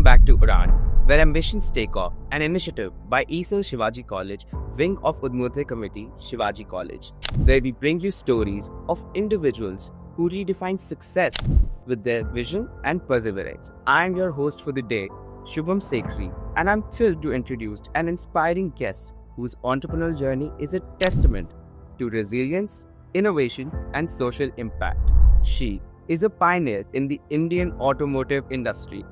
welcome back to Udan, where ambitions take off, an initiative by ESL Shivaji College, wing of Udmurti Committee, Shivaji College, where we bring you stories of individuals who redefine success with their vision and perseverance. I am your host for the day, Shubham Sekhri, and I'm thrilled to introduce an inspiring guest whose entrepreneurial journey is a testament to resilience, innovation, and social impact. She is a pioneer in the Indian automotive industry,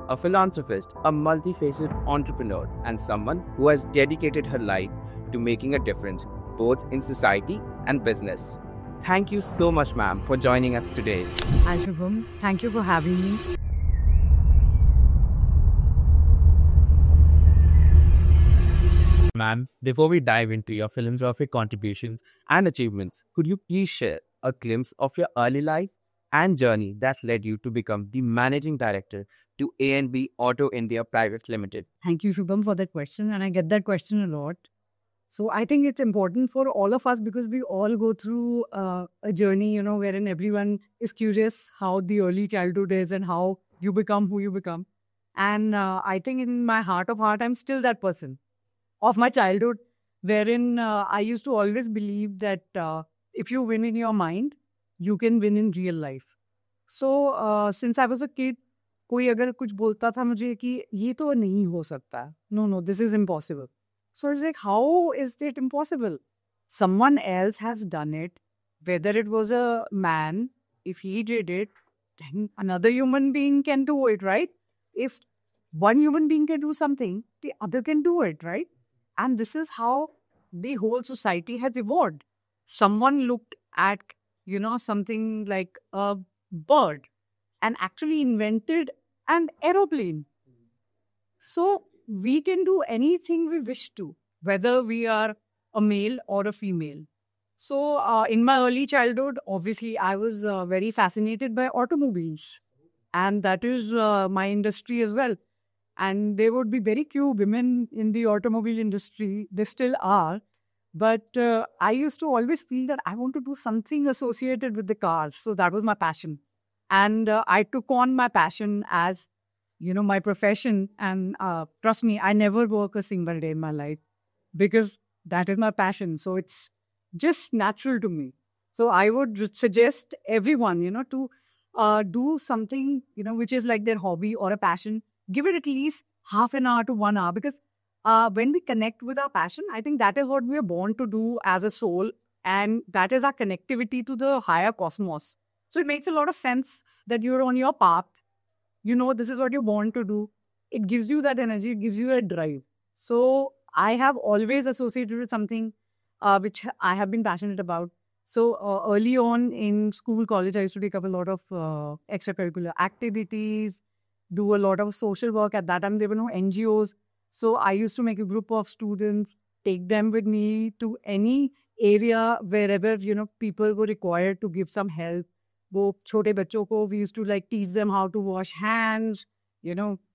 a philanthropist, a multifaceted entrepreneur, and someone who has dedicated her life to making a difference both in society and business. Thank you so much, ma'am, for joining us today. Hi, Shubham. Thank you for having me. Ma'am, before we dive into your philanthropic contributions and achievements, could you please share a glimpse of your early life and journey that led you to become the managing director to A&B Auto India Private Limited? Thank you, Shubham, for that question. And I get that question a lot. So I think it's important for all of us because we all go through a journey, wherein everyone is curious how the early childhood is and how you become who you become. And I think in my heart of heart, I'm still that person of my childhood, wherein I used to always believe that if you win in your mind, you can win in real life. So since I was a kid, कोई अगर कुछ बोलता था मुझे कि ये तो नहीं हो सकता, no, this is impossible. So it's like, how is it impossible? Someone else has done it, whether it was a man, if he did it, then another human being can do it, right? If one human being can do something, the other can do it, right? And this is how the whole society has evolved. Someone looked at, something like a bird and actually invented an aeroplane. So we can do anything we wish to, whether we are a male or a female. So in my early childhood, obviously, I was very fascinated by automobiles. And that is my industry as well. And there would be very few women in the automobile industry. They still are. But I used to always feel that I want to do something associated with the cars. So that was my passion. And I took on my passion as, my profession. And trust me, I never work a single day in my life because that is my passion. So it's just natural to me. So I would suggest everyone, to do something, which is like their hobby or a passion. Give it at least half an hour to 1 hour because when we connect with our passion, I think that is what we are born to do as a soul. And that is our connectivity to the higher cosmos. So it makes a lot of sense that you're on your path. This is what you're born to do. It gives you that energy. It gives you a drive. So I have always associated with something which I have been passionate about. So early on in school, college, I used to take up a lot of extracurricular activities, do a lot of social work. At that time, there were no NGOs. So I used to make a group of students, take them with me to any area wherever, people were required to give some help. वो छोटे बच्चों को, we used to teach them how to wash hands,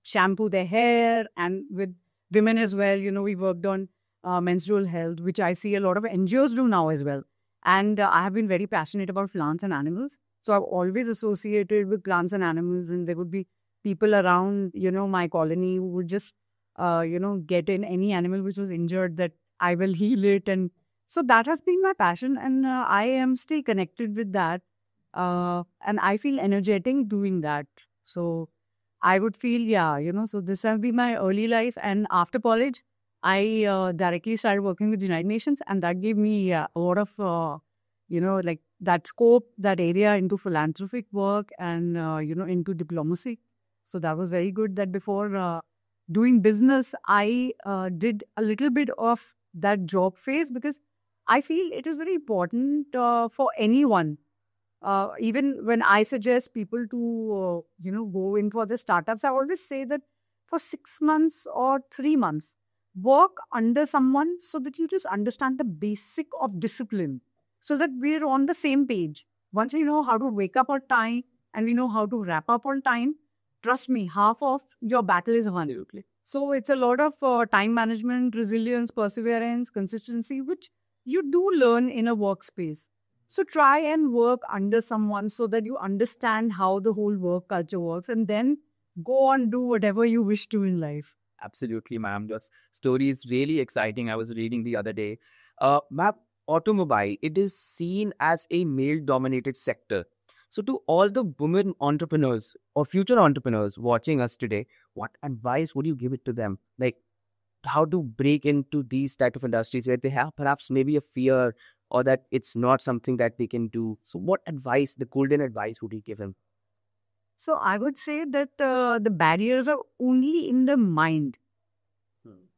shampoo their hair. And with women as well, we worked on menstrual health, which I see a lot of NGOs do now as well. And I have been very passionate about plants and animals. So I've always associated with plants and animals, and there would be people around, my colony who would just, get in any animal which was injured that I will heal it. And so that has been my passion. And I am still connected with that. And I feel energetic doing that. So I would feel, so this has been my early life. And after college, I directly started working with the United Nations. And that gave me a lot of, that scope, that area into philanthropic work and, into diplomacy. So that was very good that before doing business, I did a little bit of that job phase because I feel it is very important for anyone. Even when I suggest people to, go in for the startups, I always say that for 6 months or 3 months, work under someone so that you just understand the basic of discipline so that we're on the same page. Once we know how to wake up on time and we know how to wrap up on time, trust me, half of your battle is won. So it's a lot of time management, resilience, perseverance, consistency, which you do learn in a workspace. So try and work under someone so that you understand how the whole work culture works. And then go on, do whatever you wish to in life. Absolutely, ma'am. Your story is really exciting. I was reading the other day. Ma'am, automobile, it is seen as a male-dominated sector. So to all the women entrepreneurs or future entrepreneurs watching us today, what advice would you give it to them? Like how to break into these type of industries where they have perhaps maybe a fear or that it's not something that they can do. So what advice, the golden advice would you give them? So I would say that the barriers are only in the mind.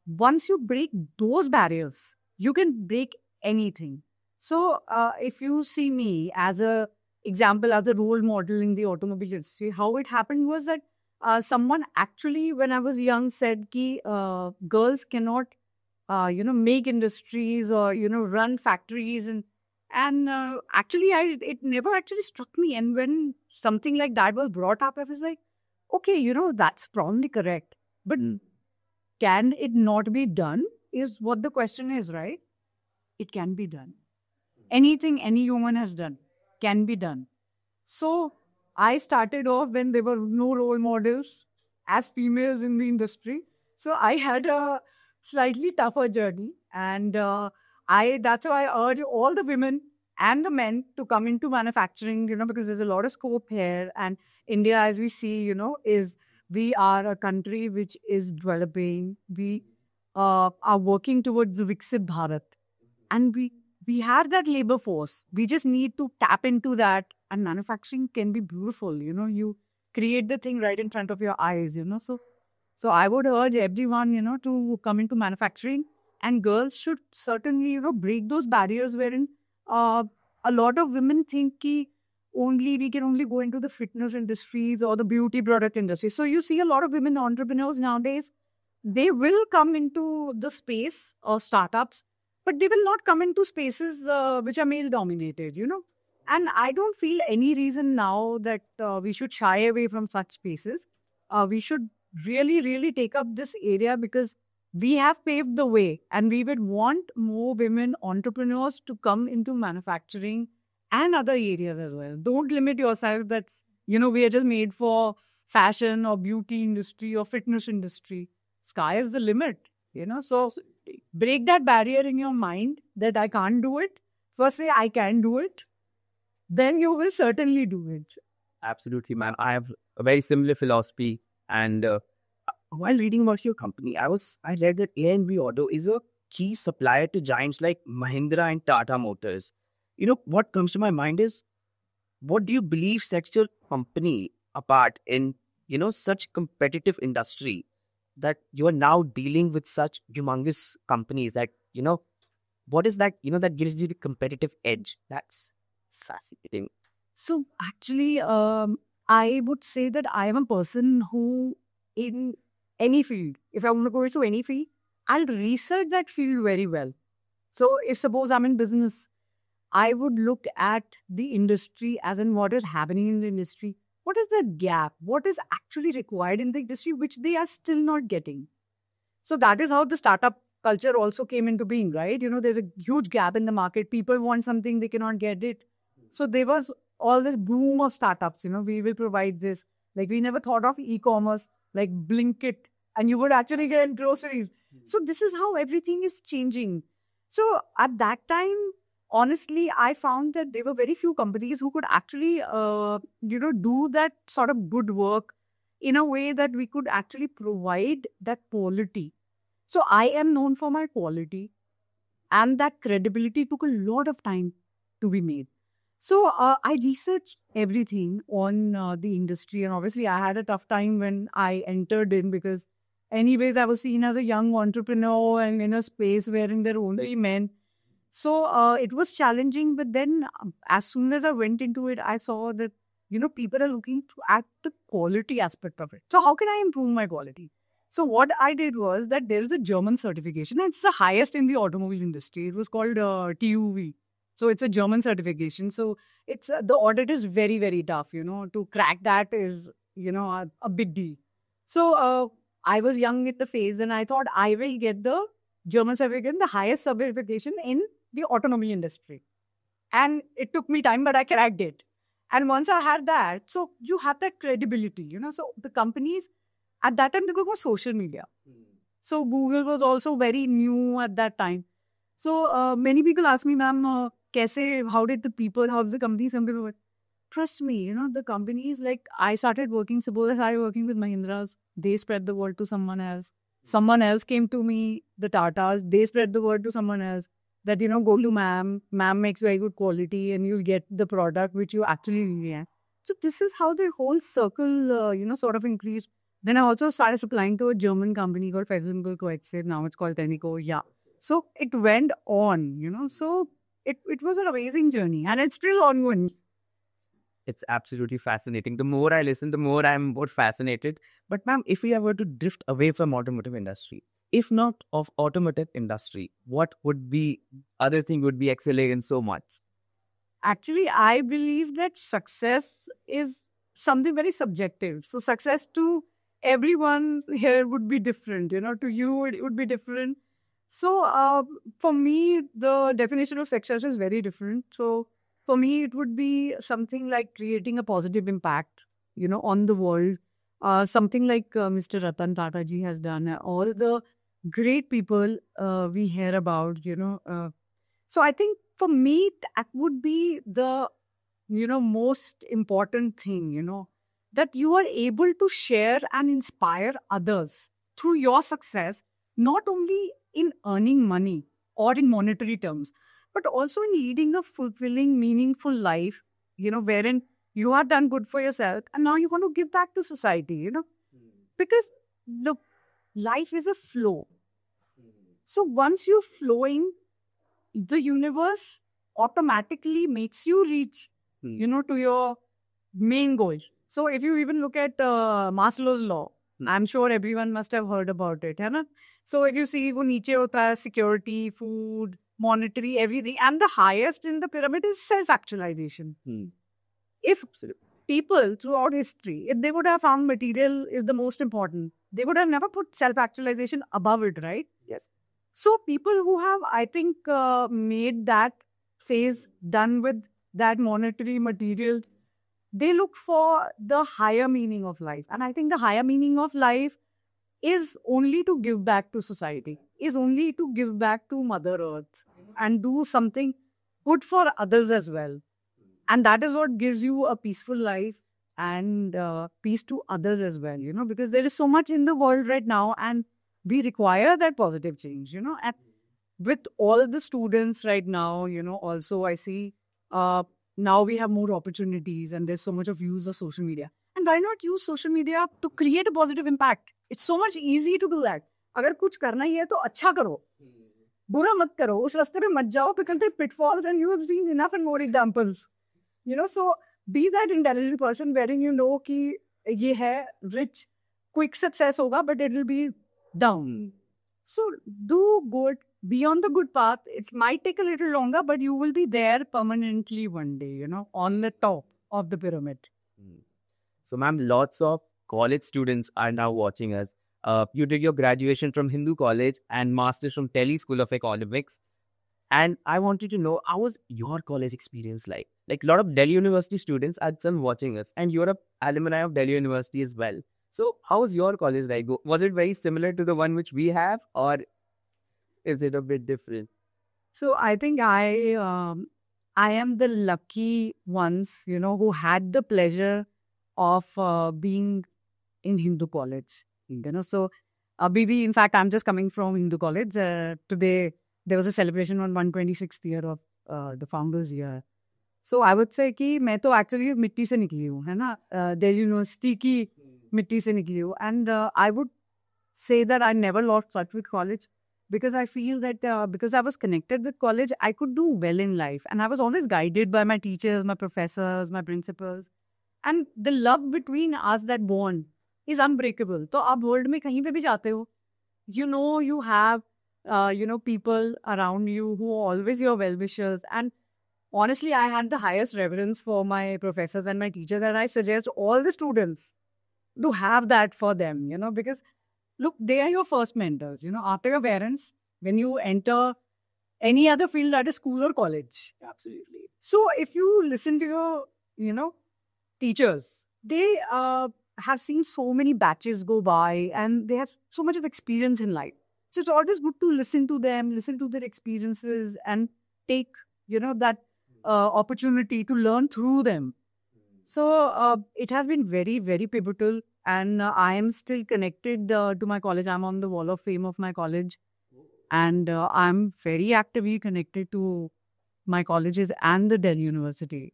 Once you break those barriers, you can break anything. So if you see me as a example, as a role model in the automobile industry, how it happened was that someone actually, when I was young, said ki girls cannot, make industries or run factories and actually, it never actually struck me. And when something like that was brought up, I was like, okay, that's probably correct. But can it not be done? Is what the question is, right? It can be done. Anything any human has done can be done. So I started off when there were no role models as females in the industry. So I had a slightly tougher journey, and that's why I urge all the women and the men to come into manufacturing, because there's a lot of scope here. And India, as we see, is we are a country which is developing. We are working towards the Viksit Bharat, and we have that labor force. We just need to tap into that, and manufacturing can be beautiful. You create the thing right in front of your eyes. So I would urge everyone, to come into manufacturing, and girls should certainly, break those barriers wherein a lot of women think ki we can only go into the fitness industries or the beauty product industry. So you see a lot of women entrepreneurs nowadays, they will come into the space or startups, but they will not come into spaces which are male dominated, And I don't feel any reason now that we should shy away from such spaces. We should really, really take up this area because we have paved the way, and we would want more women entrepreneurs to come into manufacturing and other areas as well. Don't limit yourself. That's, we are just made for fashion or beauty industry or fitness industry. Sky is the limit, So break that barrier in your mind that I can't do it. First say I can do it. Then you will certainly do it. Absolutely, ma'am. I have a very similar philosophy. And while reading about your company, I read that A&V Auto is a key supplier to giants like Mahindra and Tata Motors. What comes to my mind is, what do you believe sets your company apart in, such competitive industry that you are now dealing with such humongous companies that, what is that, that gives you the competitive edge? That's fascinating. So actually, I would say that I am a person who, in any field, if I want to go into any field, I'll research that field very well. So if suppose I'm in business, I would look at the industry as in what is happening in the industry. What is the gap? What is actually required in the industry, which they are still not getting? So that is how the startup culture also came into being, right? There's a huge gap in the market. People want something, they cannot get it. So there was all this boom of startups, we will provide this. Like we never thought of e-commerce, like Blinkit, and you would actually get groceries. So this is how everything is changing. So at that time, honestly, I found that there were very few companies who could actually, do that sort of good work in a way that we could actually provide that quality. So I am known for my quality, and that credibility took a lot of time to be made. So I researched everything on the industry, and obviously I had a tough time when I entered in because anyways I was seen as a young entrepreneur and in a space wherein there were only men. So it was challenging, but then as soon as I went into it, I saw that, people are looking at the quality aspect of it. So how can I improve my quality? So what I did was that there is a German certification, and it's the highest in the automobile industry. It was called TUV. So it's a German certification. So it's the audit is very, very tough, to crack that is, a big deal. So I was young in the phase and I thought I will get the German certification, the highest certification in the automobile industry. And it took me time, but I cracked it. And once I had that, so you have that credibility, you know. So the companies at that time, they go for social media. So Google was also very new at that time. So many people ask me, ma'am, how did the people, how's the company? Some people were, trust me, you know, the companies, like I started working, suppose I started working with Mahindras, they spread the word to someone else. Someone else came to me, the Tatas, they spread the word to someone else that, you know, go to ma'am makes very good quality and you'll get the product which you actually need. So this is how the whole circle, sort of increased. Then I also started supplying to a German company called Federal Coexit. Now it's called Tenneco. Yeah. So it went on, you know. So it was an amazing journey and it's still ongoing. It's absolutely fascinating. The more I listen, the more I'm more fascinated. But ma'am, if we were to drift away from automotive industry, if not of automotive industry, what would be other thing would be excelling in so much? Actually, I believe that success is something very subjective. So success to everyone here would be different. You know, to you it would be different. So for me, the definition of success is very different. So for me, it would be something like creating a positive impact, you know, on the world. Something like Mr. Ratan Tata ji has done. All the great people we hear about, you know. So I think for me, that would be the, you know, most important thing, you know, that you are able to share and inspire others through your success, not only in earning money or in monetary terms, but also in leading a fulfilling, meaningful life, you know, wherein you are done good for yourself and now you want to give back to society, you know, because look, life is a flow. So once you're flowing, the universe automatically makes you reach, you know, to your main goal. So if you even look at Maslow's law, I'm sure everyone must have heard about it, है ना? So if you see, वो नीचे होता है security, food, monetary, everything, and the highest in the pyramid is self-actualization. If people throughout history, if they would have found material is the most important, they would have never put self-actualization above it, right? Yes. So people who have, I think, made that phase done with that monetary material, they look for the higher meaning of life. And I think the higher meaning of life is only to give back to society, is only to give back to Mother Earth and do something good for others as well. And that is what gives you a peaceful life and peace to others as well, you know, because there is so much in the world right now and we require that positive change, you know. And with all the students right now, you know, also I see now we have more opportunities and there's so much of use of social media. And why not use social media to create a positive impact? It's so much easy to do that. अगर कुछ करना ही है तो अच्छा करो, बुरा मत करो, उस रास्ते पे मत जाओ, because there are pitfalls and you have seen enough and more examples. You know, so be that intelligent person wherein you know कि ये है rich, quick success होगा, but it will be down. So do good, be on the good path. It might take a little longer, but you will be there permanently one day, you know, on the top of the pyramid. So, ma'am, lots of college students are now watching us. You did your graduation from Hindu College and master's from Delhi School of Economics. And I wanted to know, how was your college experience like? Like, a lot of Delhi University students are some watching us, and you're a alumni of Delhi University as well. So, how was your college like? Was it very similar to the one which we have, or is it a bit different? So I think I am the lucky ones, you know, who had the pleasure of being in Hindu College. You know, so BB, in fact, I'm just coming from Hindu College. Today, there was a celebration on 126th year of the founders year. So I would say कि मैं तो actually मिट्टी से निकली हूँ, है ना? Delhi University की मिट्टी से निकली हूँ. And I would say that I never lost touch with college because I feel that because I was connected with college, I could do well in life. And I was always guided by my teachers, my professors, my principals. And the love between us, that bond, is unbreakable. तो आप world में कहीं पे भी जाते हो, you know, you have, people around you who are always your well-wishers. And honestly, I had the highest reverence for my professors and my teachers, and I suggest all the students to have that for them, you know, because look, they are your first mentors, you know, after your parents, when you enter any other field, that is school or college. Absolutely. So if you listen to your teachers. They have seen so many batches go by and they have so much of experience in life. So it's always good to listen to them, listen to their experiences and take, that opportunity to learn through them. So it has been very, very pivotal. And I am still connected to my college. I'm on the wall of fame of my college. And I'm very actively connected to my colleges and the Delhi University.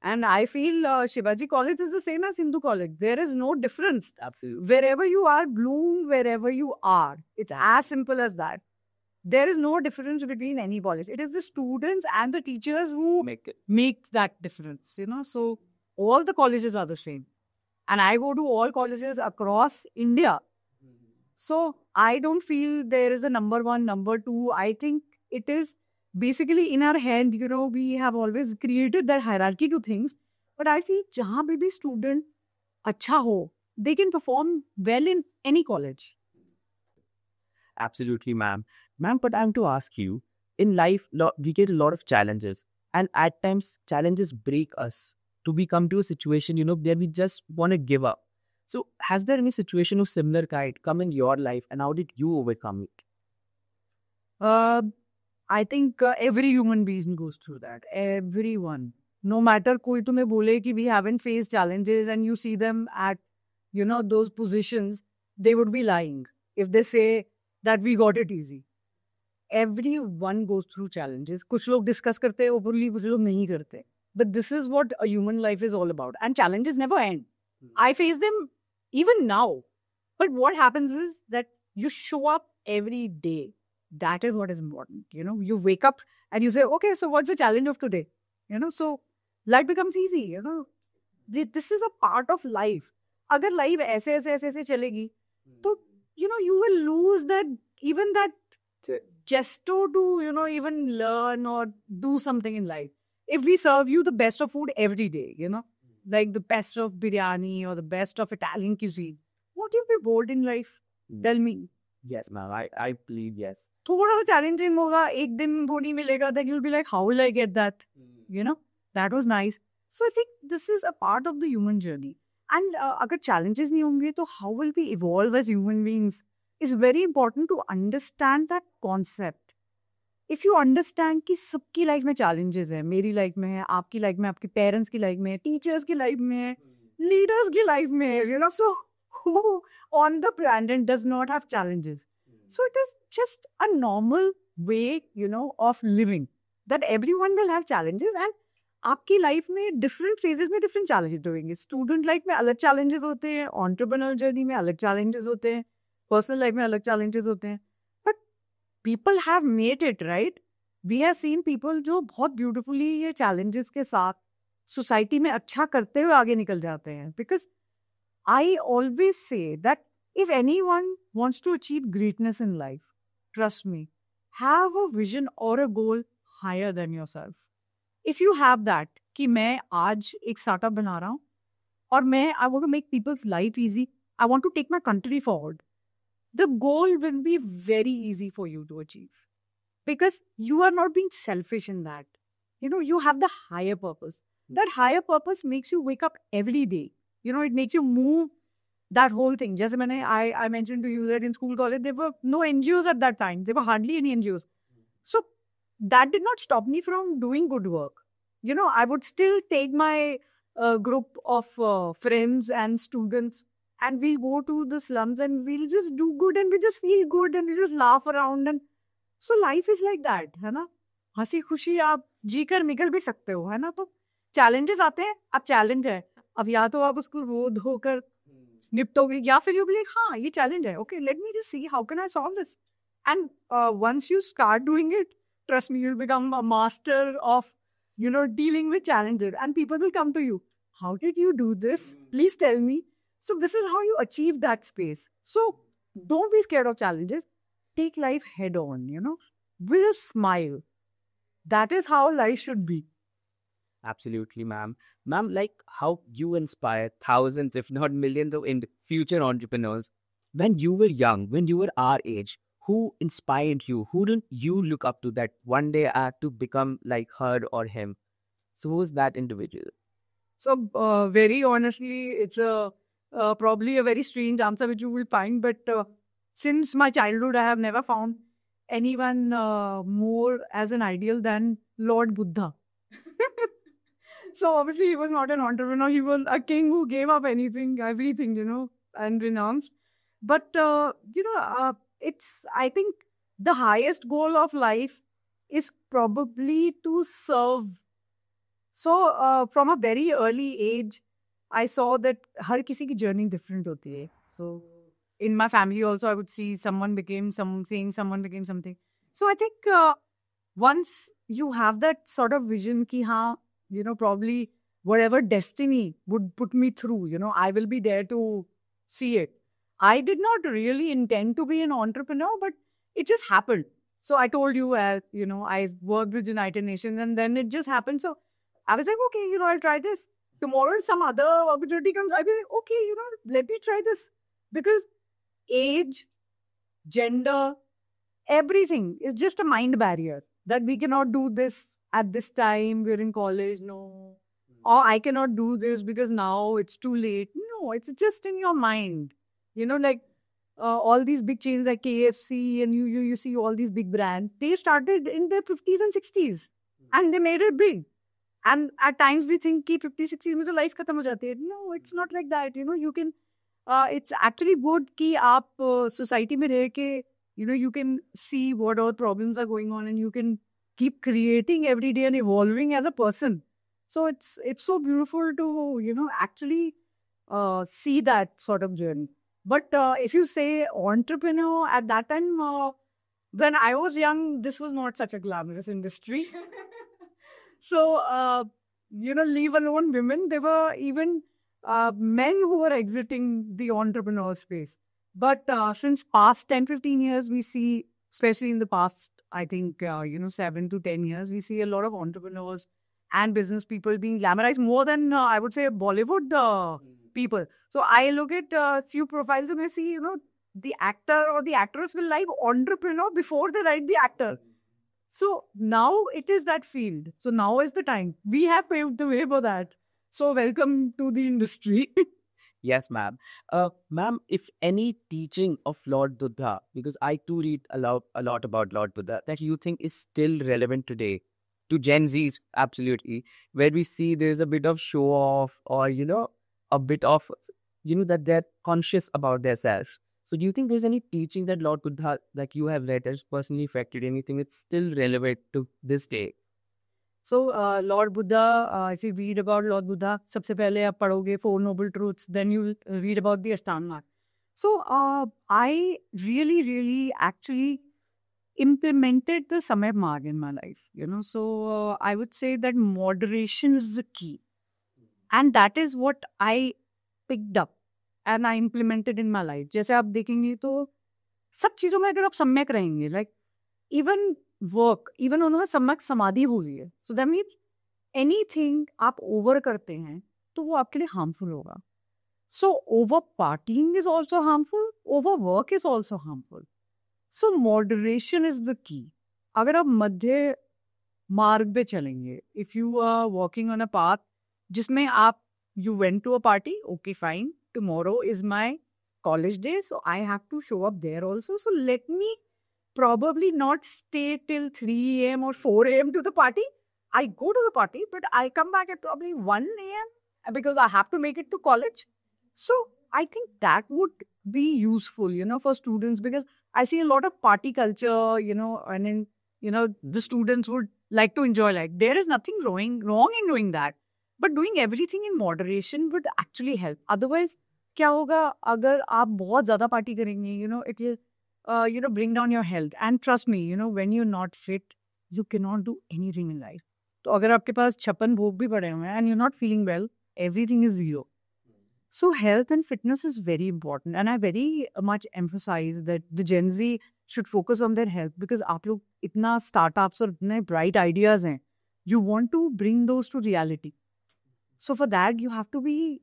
And I feel Shivaji College is the same as Hindu College. There is no difference. Absolutely. Wherever you are, bloom wherever you are. It's as simple as that. There is no difference between any college. It is the students and the teachers who make that difference, So all the colleges are the same. And I go to all colleges across India. So I don't feel there is a number one, number two. I think it is basically in our hand, we have always created that hierarchy to things. But I feel jahan bhi student acha ho, they can perform well in any college. Absolutely, ma'am. Ma'am, but I'm to ask you, in life, we get a lot of challenges. And at times, challenges break us to we come to a situation, where we just want to give up. So has there any situation of similar kind come in your life and how did you overcome it? I think every human being goes through that. Everyone. No matter koi tumhe bole ki we haven't faced challenges and you see them at, those positions, they would be lying if they say that we got it easy. Everyone goes through challenges. Kuch log discuss karte hain openly, kuch log nahi karte. But this is what a human life is all about. And challenges never end. I face them even now. But what happens is that you show up every day. That is what is important. You wake up and you say, okay, so what's the challenge of today? So life becomes easy. This is a part of life. Agar life aise chalegi, to, you will lose that, even that gesto to, even learn or do something in life. If we serve you the best of food every day, like the best of biryani or the best of Italian cuisine, won't you be bored in life? Tell me. Yes, ma'am. I believe yes. Thoda sa challenging hoga, ek din boni milega, then you'll be like, how will I get that? That was nice. So I think this is a part of the human journey. And agar challenges nahi honge, to how will we evolve as human beings? It's very important to understand that concept. If you understand कि सबकी life में challenges है, मेरी life में है, आपकी life में, आपके parents की लाइफ में, teachers की लाइफ में है, leaders की लाइफ में है, so who on the planet does not have challenges? So it is just a normal way, of living, that everyone will have challenges and आपकी लाइफ में different phases में different challenges होंगे. Student life में अलग challenges होते हैं, entrepreneurial journey में अलग challenges होते हैं, personal life में अलग challenges होते हैं. But people have made it, right? We have seen people जो बहुत beautifully ये challenges के साथ society में अच्छा करते हुए आगे निकल जाते हैं. Because I always say that if anyone wants to achieve greatness in life, trust me, have a vision or a goal higher than yourself. If you have that, कि मैं आज एक startup बना रहा हूँ और मैं I want to make people's life easy, I want to take my country forward, the goal will be very easy for you to achieve. Because you are not being selfish in that. You have the higher purpose. That higher purpose makes you wake up every day. It makes you move that whole thing. Just I mentioned to you that in school, college, there were no NGOs at that time. There were hardly any NGOs. So that did not stop me from doing good work. I would still take my group of friends and students and we'll go to the slums and we'll just do good and we just feel good and we just laugh around. And so life is like that, है ना? हंसी खुशी आप जी कर निकल भी सकते हो, है ना? तो challenges आते हैं, अब challenge है. अब या तो आप उसको रो धोकर निपटोगे या फिर you be like, हाँ, ये challenge है. Okay, let me just see how can I solve this. And once you start doing it, trust me, you'll become a master of, dealing with challenges. And people will come to you. How did you do this? Please tell me. So this is how you achieve that space. So don't be scared of challenges. Take life head on, with a smile. That is how life should be. Absolutely, ma'am. Ma'am, like how you inspire thousands, if not millions of future entrepreneurs. When you were young, when you were our age, who inspired you? Who didn't you look up to that one day I had to become like her or him? So who's that individual? So, very honestly, it's probably a very strange answer which you will find. But since my childhood, I have never found anyone more as an ideal than Lord Buddha. So obviously, he was not an entrepreneur. He was a king who gave up anything, everything, and renounced. But it's, I think, the highest goal of life is probably to serve. So from a very early age, I saw that हर किसी की journey different होती है. So in my family also, I would see someone became something, someone became something. So I think once you have that sort of vision ki haan, probably whatever destiny would put me through, I will be there to see it. I did not really intend to be an entrepreneur, but it just happened. So I told you, I worked with United Nations and then it just happened. So I was like, okay, I'll try this. Tomorrow, some other opportunity comes. I'll be like, okay, let me try this. Because age, gender, everything is just a mind barrier that we cannot do this at this time. We're in college. No. Or I cannot do this because now it's too late. No, it's just in your mind. Like all these big chains like KFC and you see all these big brands. They started in the 50s and 60s and they made it big. And at times we think कि 50, 60 में तो life खत्म हो जाती है. No, it's not like that. You can, it's actually good कि आप society में रह के, you can see what all problems are going on and you can keep creating every day and evolving as a person. So it's so beautiful to, actually see that sort of journey. But if you say entrepreneur at that time, when I was young, this was not such a glamorous industry. So, leave alone women, there were even men who were exiting the entrepreneur space. But since past 10, 15 years, we see, especially in the past, I think, 7 to 10 years, we see a lot of entrepreneurs and business people being glamorized more than, I would say, Bollywood people. So I look at a few profiles and I see, the actor or the actress will like entrepreneur before they write the actor. So now it is that field. So now is the time. We have paved the way for that. So welcome to the industry. Yes, ma'am. Ma'am, if any teaching of Lord Buddha, because I too read a lot about Lord Buddha, that you think is still relevant today to Gen Zs, absolutely, where we see there's a bit of show off or, a bit of, that they're conscious about themselves. So do you think there's any teaching that Lord Buddha, like you have read, has personally affected anything that's still relevant to this day? So Lord Buddha, if you read about Lord Buddha, सबसे पहले आप पढ़ोगे Four Noble Truths, then you read about the Ashtanga Mark. So I really actually implemented the Samay Marg in my life, So I would say that moderation is the key. And that is what I picked up and I implemented in my life. जैसे आप देखेंगे तो सब चीज़ों में अगर आप सम्यक रहेंगे, like even work, even उन्होंने सम्यक समाधि बोली है. So that means anything आप over करते हैं तो वो आपके लिए harmful होगा. So over partying is also harmful, over work is also harmful. So moderation is the key. अगर आप मध्य मार्ग पे चलेंगे, if you are walking on a path जिसमें आप you went to a party, okay fine, tomorrow is my college day, so I have to show up there also. So let me probably not stay till 3 a.m. or 4 a.m. to the party. I go to the party, but I come back at probably 1 a.m. because I have to make it to college. So I think that would be useful, for students, because I see a lot of party culture, and then, the students would like to enjoy life. There is nothing wrong in doing that. But doing everything in moderation would actually help. Otherwise, क्या होगा अगर आप बहुत ज़्यादा party करेंगे, it will, bring down your health. And trust me, when you're not fit, you cannot do anything in life. तो अगर आपके पास 56 भोग भी पड़े हुए हैं and you're not feeling well, everything is zero. So health and fitness is very important. And I very much emphasize that the Gen Z should focus on their health because आप लोग इतना startups और इतने bright ideas हैं. You want to bring those to reality. So for that, you have to be,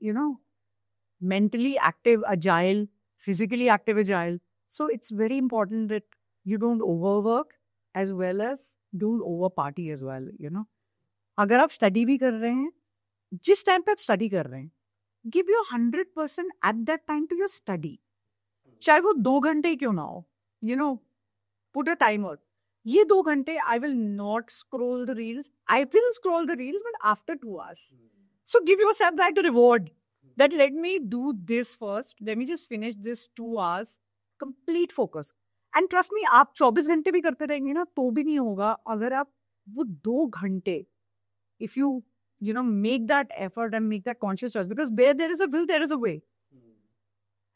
mentally active, agile, physically active, agile. So it's very important that you don't overwork as well as don't over party as well, अगर आप study भी कर रहे हैं, जिस time पे आप study कर रहे हैं, give your 100% at that time to your study, चाहे वो 2 घंटे ही क्यों ना हो, you know, put a timer. ये 2 घंटे I will not scroll the reels, I will scroll the reels but after 2 hours. So give yourself that reward, that let me do this first, let me just finish this 2 hours, complete focus. And trust me, आप 24 घंटे भी करते रहेंगे ना तो भी नहीं होगा अगर आप वो 2 घंटे, if you know, make that effort and make that conscious choice, because where there is a will, there is a way.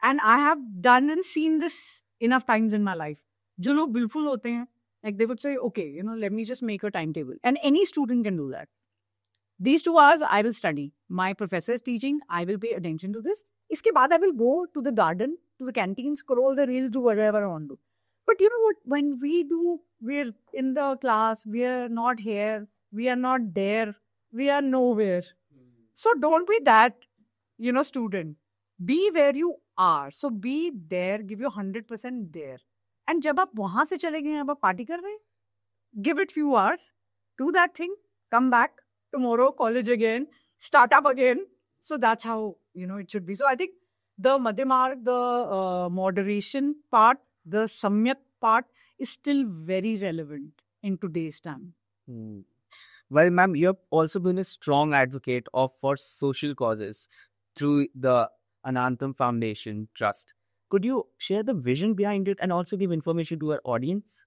And I have done and seen this enough times in my life. जो लोग willful होते हैं, like they would say, okay, you know, let me just make a timetable. And any student can do that. These 2 hours, I will study. My professor is teaching, I will pay attention to this. Iske baad, I will go to the garden, to the canteen, scroll the reels, do whatever I want to do. But you know what? When we're in the class, we are not here, we are not there, we are nowhere. So don't be that, you know, student. Be where you are. So be there, give your 100% there. And जब आप वहाँ से चले गए, अब आप party कर रहे हैं, give it few hours, do that thing, come back tomorrow, college again, start up again. So that's how, you know, it should be. So I think the Madhyamar, the moderation part, the Samyak part is still very relevant in today's time. Well, ma'am, you have also been a strong advocate for social causes through the Anantam Foundation Trust. Could you share the vision behind it and also give information to our audience?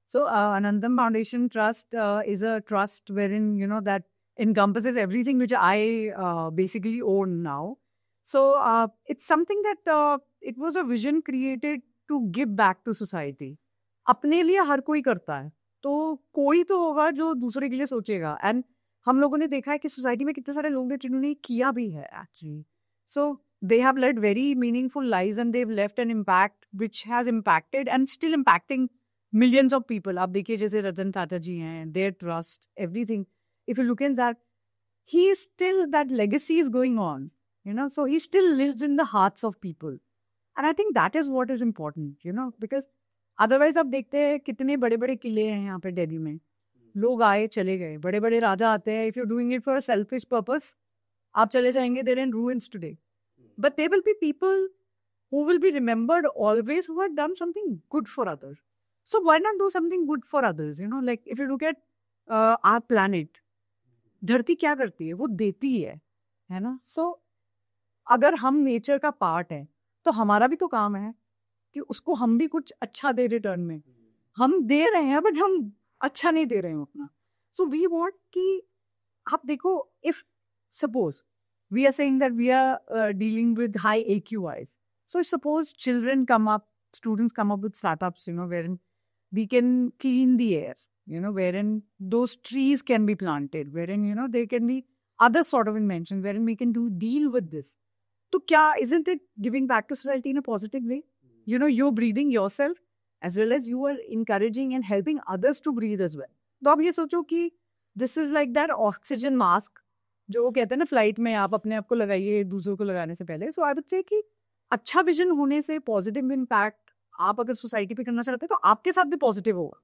So Anantam Foundation Trust is a trust wherein, you know, that encompasses everything which I basically own now. So it's something that it was a vision created to give back to society. अपने लिए हर कोई करता है, तो कोई तो होगा जो दूसरे के लिए सोचेगा. एंड हम लोगों ने देखा है कि सोसाइटी में कितने सारे लोग हैं जिन्होंने किया भी है actually. So they have led very meaningful lives and they've left an impact which has impacted and still impacting millions of people. आप देखिए जैसे रतन टाटा जी हैं, their trust, everything. If you look at that, he is still, that legacy is going on, you know, so he still lives in the hearts of people. And I think that is what is important, you know, because otherwise आप देखते हैं कितने बड़े बड़े किले हैं यहाँ पे दिल्ली में, लोग आए चले गए, बड़े बड़े राजा आते हैं. If you're doing it for a selfish purpose, आप चले जाएंगे, they're in ruins today. But there will be people who will be remembered always who had done something good for others. So why not do something good for others? You know, like if you look at our planet, धरती क्या करती है? वो देती है ना? So अगर हम नेचर का पार्ट है, तो हमारा भी तो काम है कि उसको हम भी कुछ अच्छा दे रिटर्न में. हम दे रहे हैं बट हम अच्छा नहीं दे रहे हैं अपना. So we want कि आप देखो, if suppose we are saying that we are dealing with high AQIs. So suppose children come up, students come up with startups, you know, wherein we can clean the air, you know, wherein those trees can be planted, wherein, you know, there can be other sort of inventions wherein we can deal with this. So isn't it giving back to society in a positive way? You know, you're breathing yourself as well as you are encouraging and helping others to breathe as well. तो आप ये सोचो कि this is like that oxygen mask जो वो कहते हैं ना फ्लाइट में आप अपने आप को लगाइए दूसरों को लगाने से पहले. सो आई वुड से कि अच्छा विजन होने से पॉजिटिव इम्पैक्ट आप अगर सोसाइटी पे करना चाहते हैं तो आपके साथ भी पॉजिटिव होगा.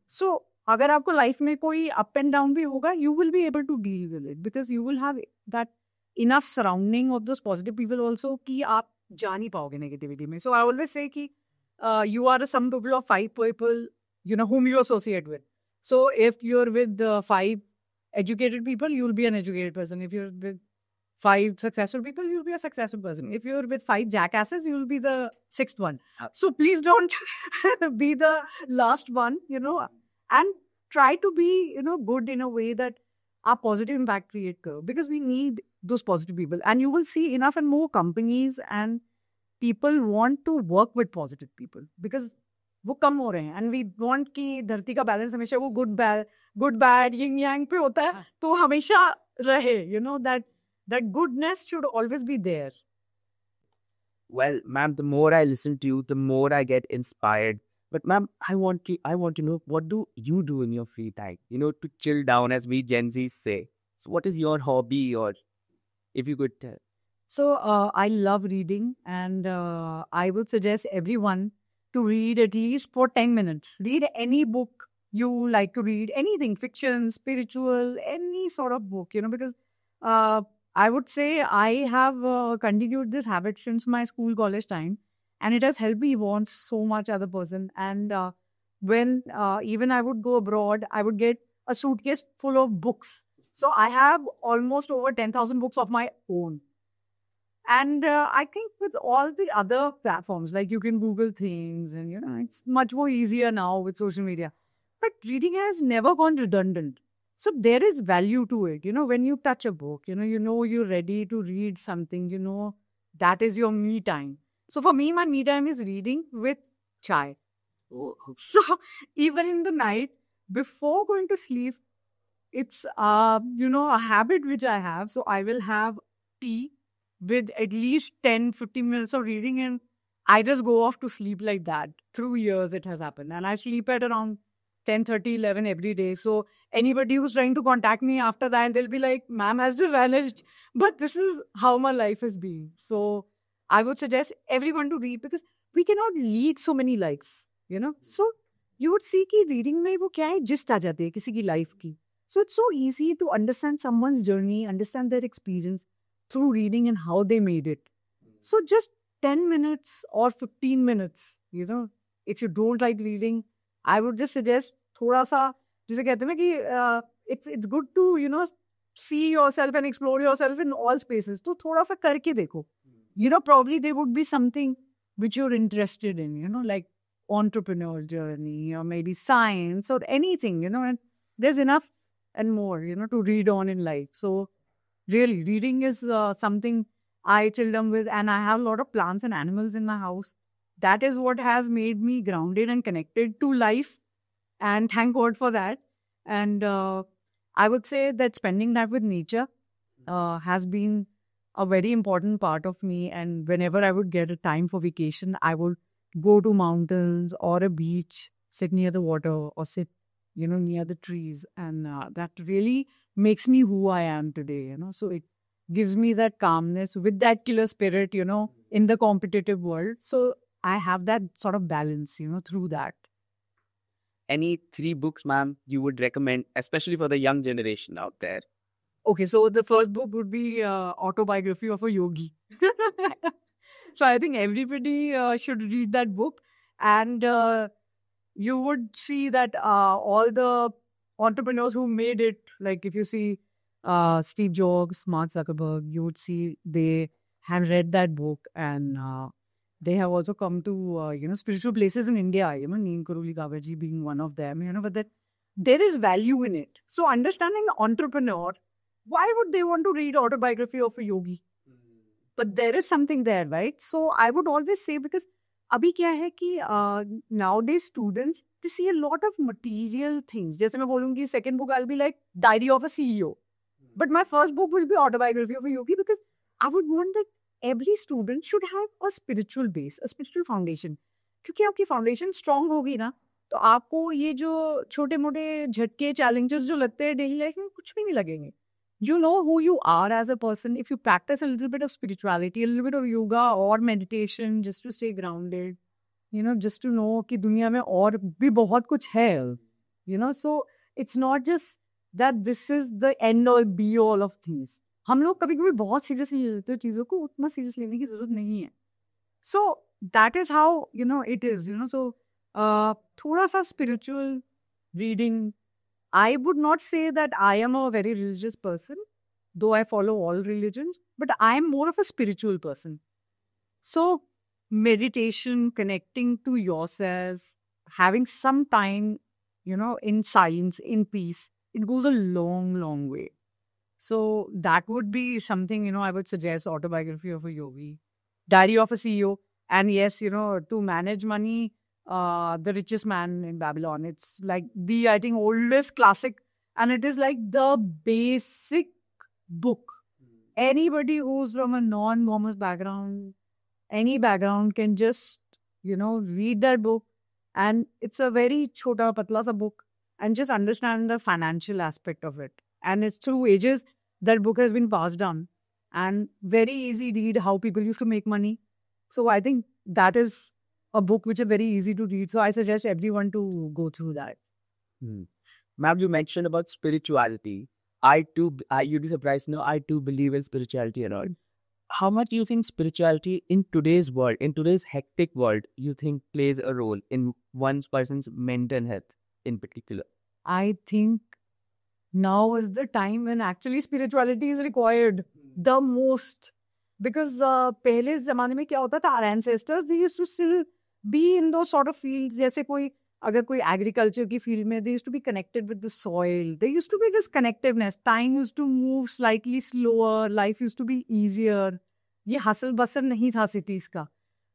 सो अगर आपको लाइफ में कोई अप एंड डाउन भी होगा, you will be able to deal with it because you will have that enough surrounding of those positive people also कि आप जा नहीं पाओगे नेगेटिविटी में. सो आई ऑलवेज से कि you are a sum total of 5 people, you know, whom you associate with. So if you're with 5 educated people, you'll be an educated person. If you're with 5 successful people, you'll be a successful person. If you're with 5 jackasses, you'll be the 6th one. So please don't be the last one, you know, and try to be, you know, good in a way that our positive impact create karo, because we need those positive people. And you will see enough and more companies and people want to work with positive people because वो कम हो रहे हैं. And we want कि धरती का balance हमेशा वो good bad yin yang पे होता है, तो हमेशा रहे, you know, that goodness should always be there. Well, ma'am, the more I listen to you, the more I get inspired. But ma'am, I want to know, what do you do in your free time, you know, to chill down, as we Gen Zs say? So what is your hobby, or if you could tell? So I love reading, and I would suggest everyone to read at least for 10 minutes. Read any book you like to read, anything, fiction, spiritual, any sort of book, you know, because I would say I have continued this habit since my school college time, and it has helped me evolve so much as a person. And when even I would go abroad, I would get a suitcase full of books. So I have almost over 10,000 books of my own. And I think with all the other platforms, like you can Google things, and it's much more easier now with social media. But reading has never gone redundant. So there is value to it. When you touch a book, you're ready to read something, that is your me time. So for me, my me time is reading with chai. So even in the night, before going to sleep, it's a habit which I have. So I will have tea with at least 10-15 minutes of reading, and I just go off to sleep like that. Through years it has happened. And I sleep at around 10:30, 11 every day. So anybody who's trying to contact me after that, they'll be like, ma'am has just vanished. But this is how my life has been. So I would suggest everyone to read, because we cannot lead so many lives. So you would see कि reading में वो क्या है, gist आ जाती है किसी की life की. So it's so easy to understand someone's journey, understand their experience through reading and how they made it. So just 10 minutes or 15 minutes, if you don't like reading, I would just suggest थोड़ा सा, जिसे कहते हैं ना कि it's good to see yourself and explore yourself in all spaces. तो थोड़ा सा करके देखो. Probably there would be something which you're interested in, like entrepreneur journey or maybe science or anything, and there's enough and more, to read on in life. So really, reading is something I chill down with, and I have a lot of plants and animals in my house. That is what has made me grounded and connected to life, and thank God for that. And I would say that spending time with nature has been a very important part of me. And whenever I would get a time for vacation, I would go to mountains or a beach, sit near the water or sit, near the trees. And that really makes me who I am today, So it gives me that calmness with that killer spirit, in the competitive world. So I have that sort of balance, through that. Any 3 books, ma'am, you would recommend, especially for the young generation out there? Okay, so the first book would be Autobiography of a Yogi. So I think everybody should read that book, and you would see that all the entrepreneurs who made it, like if you see Steve Jobs, Mark Zuckerberg, you would see they have read that book, and they have also come to spiritual places in India. Neem Karoli Kavirji being one of them. But that there is value in it. So understanding the entrepreneur, why would they want to read Autobiography of a Yogi? But there is something there, right? So I would always say, because abhi kya hai ki nowadays students, they see a lot of material things. Jaise main bolungi, second book I'll be like Diary of a CEO. But my first book will be Autobiography of a Yogi, because I would want that every student should have a spiritual base, a spiritual foundation. क्योंकि आपकी foundation strong होगी ना, तो आपको ये जो छोटे मोटे झटके challenges जो लगते हैं daily life में, कुछ भी नहीं लगेंगे. You know who you are as a person if you practice a little bit of spirituality, a little bit of yoga or meditation, just to stay grounded, just to know कि दुनिया में और भी बहुत कुछ है, so it's not just that this is the end all be all of things. हम लोग कभी कभी बहुत सीरियस ले लेते हैं चीज़ों को, उतना सीरियस लेने की जरूरत नहीं है. So that is how it is. So थोड़ा सा spiritual reading. I would not say that I am a very religious person, though I follow all religions, but I am more of a spiritual person. So meditation, connecting to yourself, having some time, in silence, in peace, it goes a long, long way. So that would be something, I would suggest Autobiography of a Yogi, Diary of a CEO. And yes, to manage money, The Richest Man in Babylon. It's like the, I think, oldest classic. And it is like the basic book. Anybody who's from a non-commerce background, any background can just, read that book. And it's a very chota, patla sa book. And just understand the financial aspect of it. And it's through ages that book has been passed down. And very easy read how people used to make money. So I think that is a book which is very easy to read. So I suggest everyone to go through that. Ma'am, you mentioned about spirituality. you'd be surprised to know, I too believe in spirituality a lot. How much do you think spirituality in today's world, in today's hectic world, you think plays a role in one person's mental health in particular? I think now is the time when actually spirituality is required the most. Because पहले ज़माने में क्या होता था, our ancestors, they used to still be in those sort of fields. जैसे कोई अगर कोई agriculture की field में, they used to be connected with the soil. There used to be this connectiveness. Time used to move slightly slower. Life used to be easier. ये hustle bustle नहीं था cities का.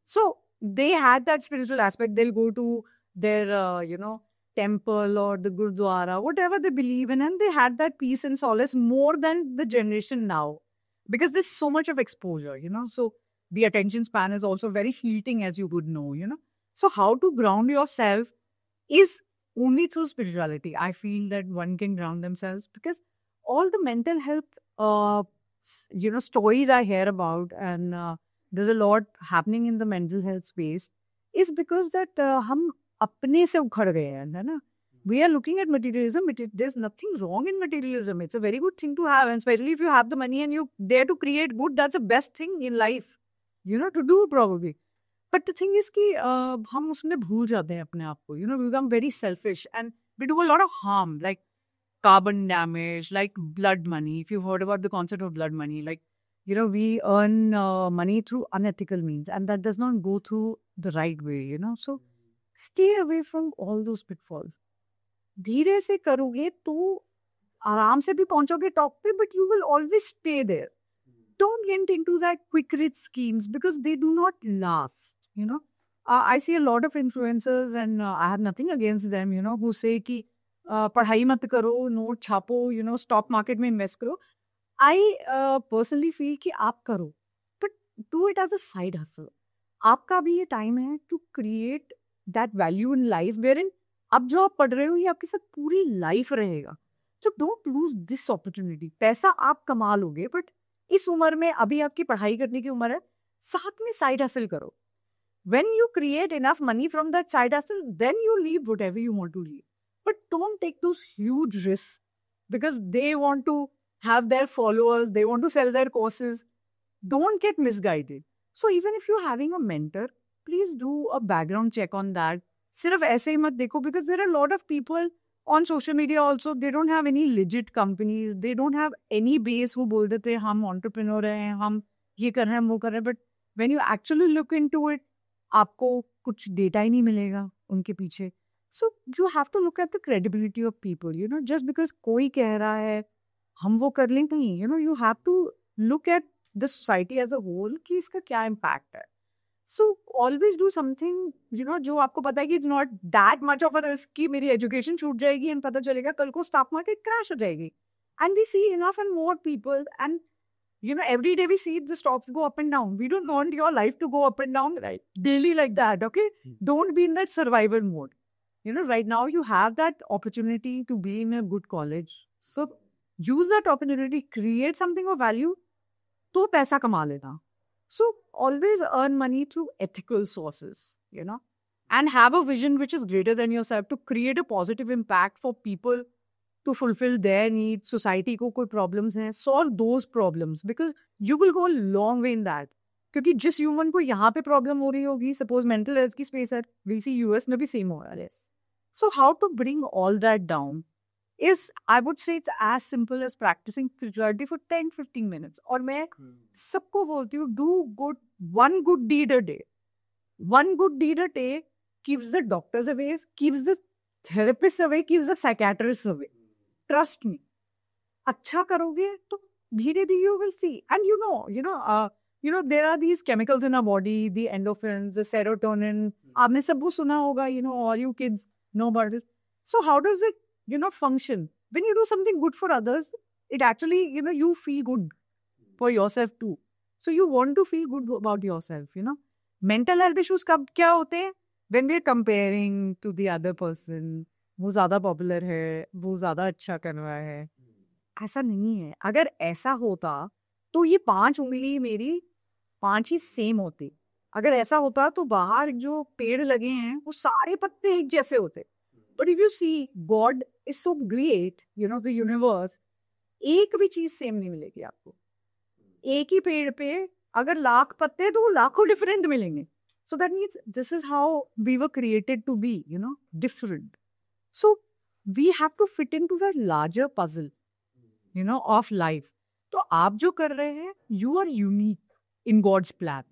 So they had that spiritual aspect. They'll go to their temple or the gurdwara, whatever they believe in, and they had that peace and solace more than the generation now. Because there's so much of exposure, so the attention span is also very fleeting, as you would know. So how to ground yourself is only through spirituality. I feel that one can ground themselves, because all the mental health stories I hear about, and there's a lot happening in the mental health space, is because that हम अपने से उखड़ गए हैं, है ना? We are looking at materialism. There's nothing wrong in materialism. It's a very good thing to have, and especially if you have the money and you dare to create good, that's the best thing in life, to do probably. But the thing is कि हम उसमें भूल जाते हैं अपने आप को. We become very selfish and we do a lot of harm, like carbon damage, like blood money. If you've heard about the concept of blood money, like, we earn money through unethical means, and that does not go through the right way, So stay away from all those pitfalls. धीरे से करोगे तो आराम से भी पहुंचोगे top पे, but you will always stay there. Don't get into that quick rich schemes, because they do not last. I see a lot of influencers, and I have nothing against them, who say कि पढ़ाई मत करो, note छापो, stock market में invest करो. I personally feel कि आप करो, but do it as a side hustle. आपका भी ये time है to create that value in life, wherein अब जो आप पढ़ रहे हो ये आपके साथ पूरी लाइफ रहेगा. So don't lose this opportunity. पैसा आप कमा लोगे, बट इस उम्र में अभी आपकी पढ़ाई करने की उम्र है, साथ में साइड हसल करो. When you create enough money from that side hustle, then you leave whatever you want to leave. But don't take those huge risks, because they want to have their followers, they want to sell their courses. Don't get misguided. So even if you're having a mentor, please do a background check on that. सिर्फ ऐसे ही मत देखो, because there are a lot of people on social media also, they don't have any legit companies, they don't have any base who बोल देते हैं हम entrepreneur हैं, हम ये कर रहे हैं, वो कर रहे हैं, but when you actually look into it, आपको कुछ data ही नहीं मिलेगा उनके पीछे. So you have to look at the credibility of people, just because कोई कह रहा है हम वो कर लें नहीं, you have to look at the society as a whole कि इसका क्या impact है. So always do something, जो आपको पता है कि it's not that much of a risk कि मेरी education छूट जाएगी and पता चलेगा कल को stock market crash हो जाएगी. And we see enough and more people, and every day we see the stocks go up and down. We don't want your life to go up and down daily like that, okay? Don't be in that survival mode. Right now you have that opportunity to be in a good college. So use that opportunity, create something of value, तो पैसा कमा लेना. So always earn money through ethical sources, and have a vision which is greater than yourself, to create a positive impact for people, to fulfill their needs. Society को कोई problems हैं, solve those problems, because you will go a long way in that. क्योंकि जिस human को यहाँ पे problem हो रही होगी, suppose mental health की space है, we see US में भी same हो रहा है. So how to bring all that down is, I would say, it's as simple as practicing spirituality for 10-15 minutes. और मैं सबको बोलती हूँ, do one good deed a day. One good deed a day keeps the doctors away, keeps the therapists away, keeps the psychiatrists away. Trust me. अच्छा करोगे तो धीरे धीरे you will see. And there are these chemicals in our body, the endorphins, the serotonin. आपने सब वो सुना होगा, all you kids know about this. So how does it function? When you do something good for others, it actually, you feel good for yourself too. So you want to feel good about yourself, Mental health issues कब क्या होते हैं? When we are comparing to the other person, वो ज़्यादा popular है, वो ज़्यादा अच्छा कर रहा है. ऐसा नहीं है. अगर ऐसा होता तो ये 5 उंगली मेरी 5 ही सेम होती. अगर ऐसा होता तो बाहर जो पेड़ लगे हैं वो सारे पत्ते एक जैसे होते. But if you see, God is so great, the universe, एक भी चीज सेम नहीं मिलेगी आपको। एक ही पेड़ पे अगर लाख पत्ते तो लाखों डिफरेंट मिलेंगे। So that means this is how we were created to be, you know, different. So we have to fit in to the larger puzzle, you know, of life. तो आप जो कर रहे हैं, you are unique in God's plan.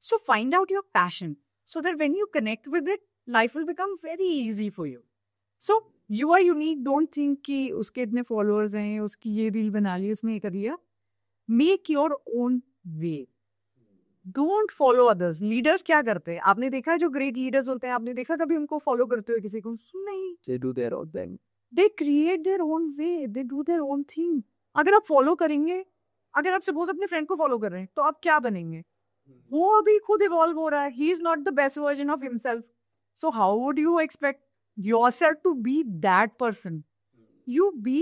So find out your passion so that when you connect with it, life will become very easy for you. So you are unique. Don't think कि उसके इतने followers हैं, उसकी ये reel बना ली, उसने ये कर दिया. Make your own way. Don't follow others. Leaders क्या करते हैं? आपने देखा है जो great leaders होते हैं, आपने देखा कभी उनको follow करते हुए किसी को? नहीं. They do their own thing. They create their own way. They do their own thing. अगर आप follow करेंगे, अगर आप suppose अपने friend को follow कर रहे हैं, तो आप क्या बनेंगे? वो अभी खुद इवॉल्व हो रहा है. He is not the best version of himself. So how would you expect yourself to be that person? You be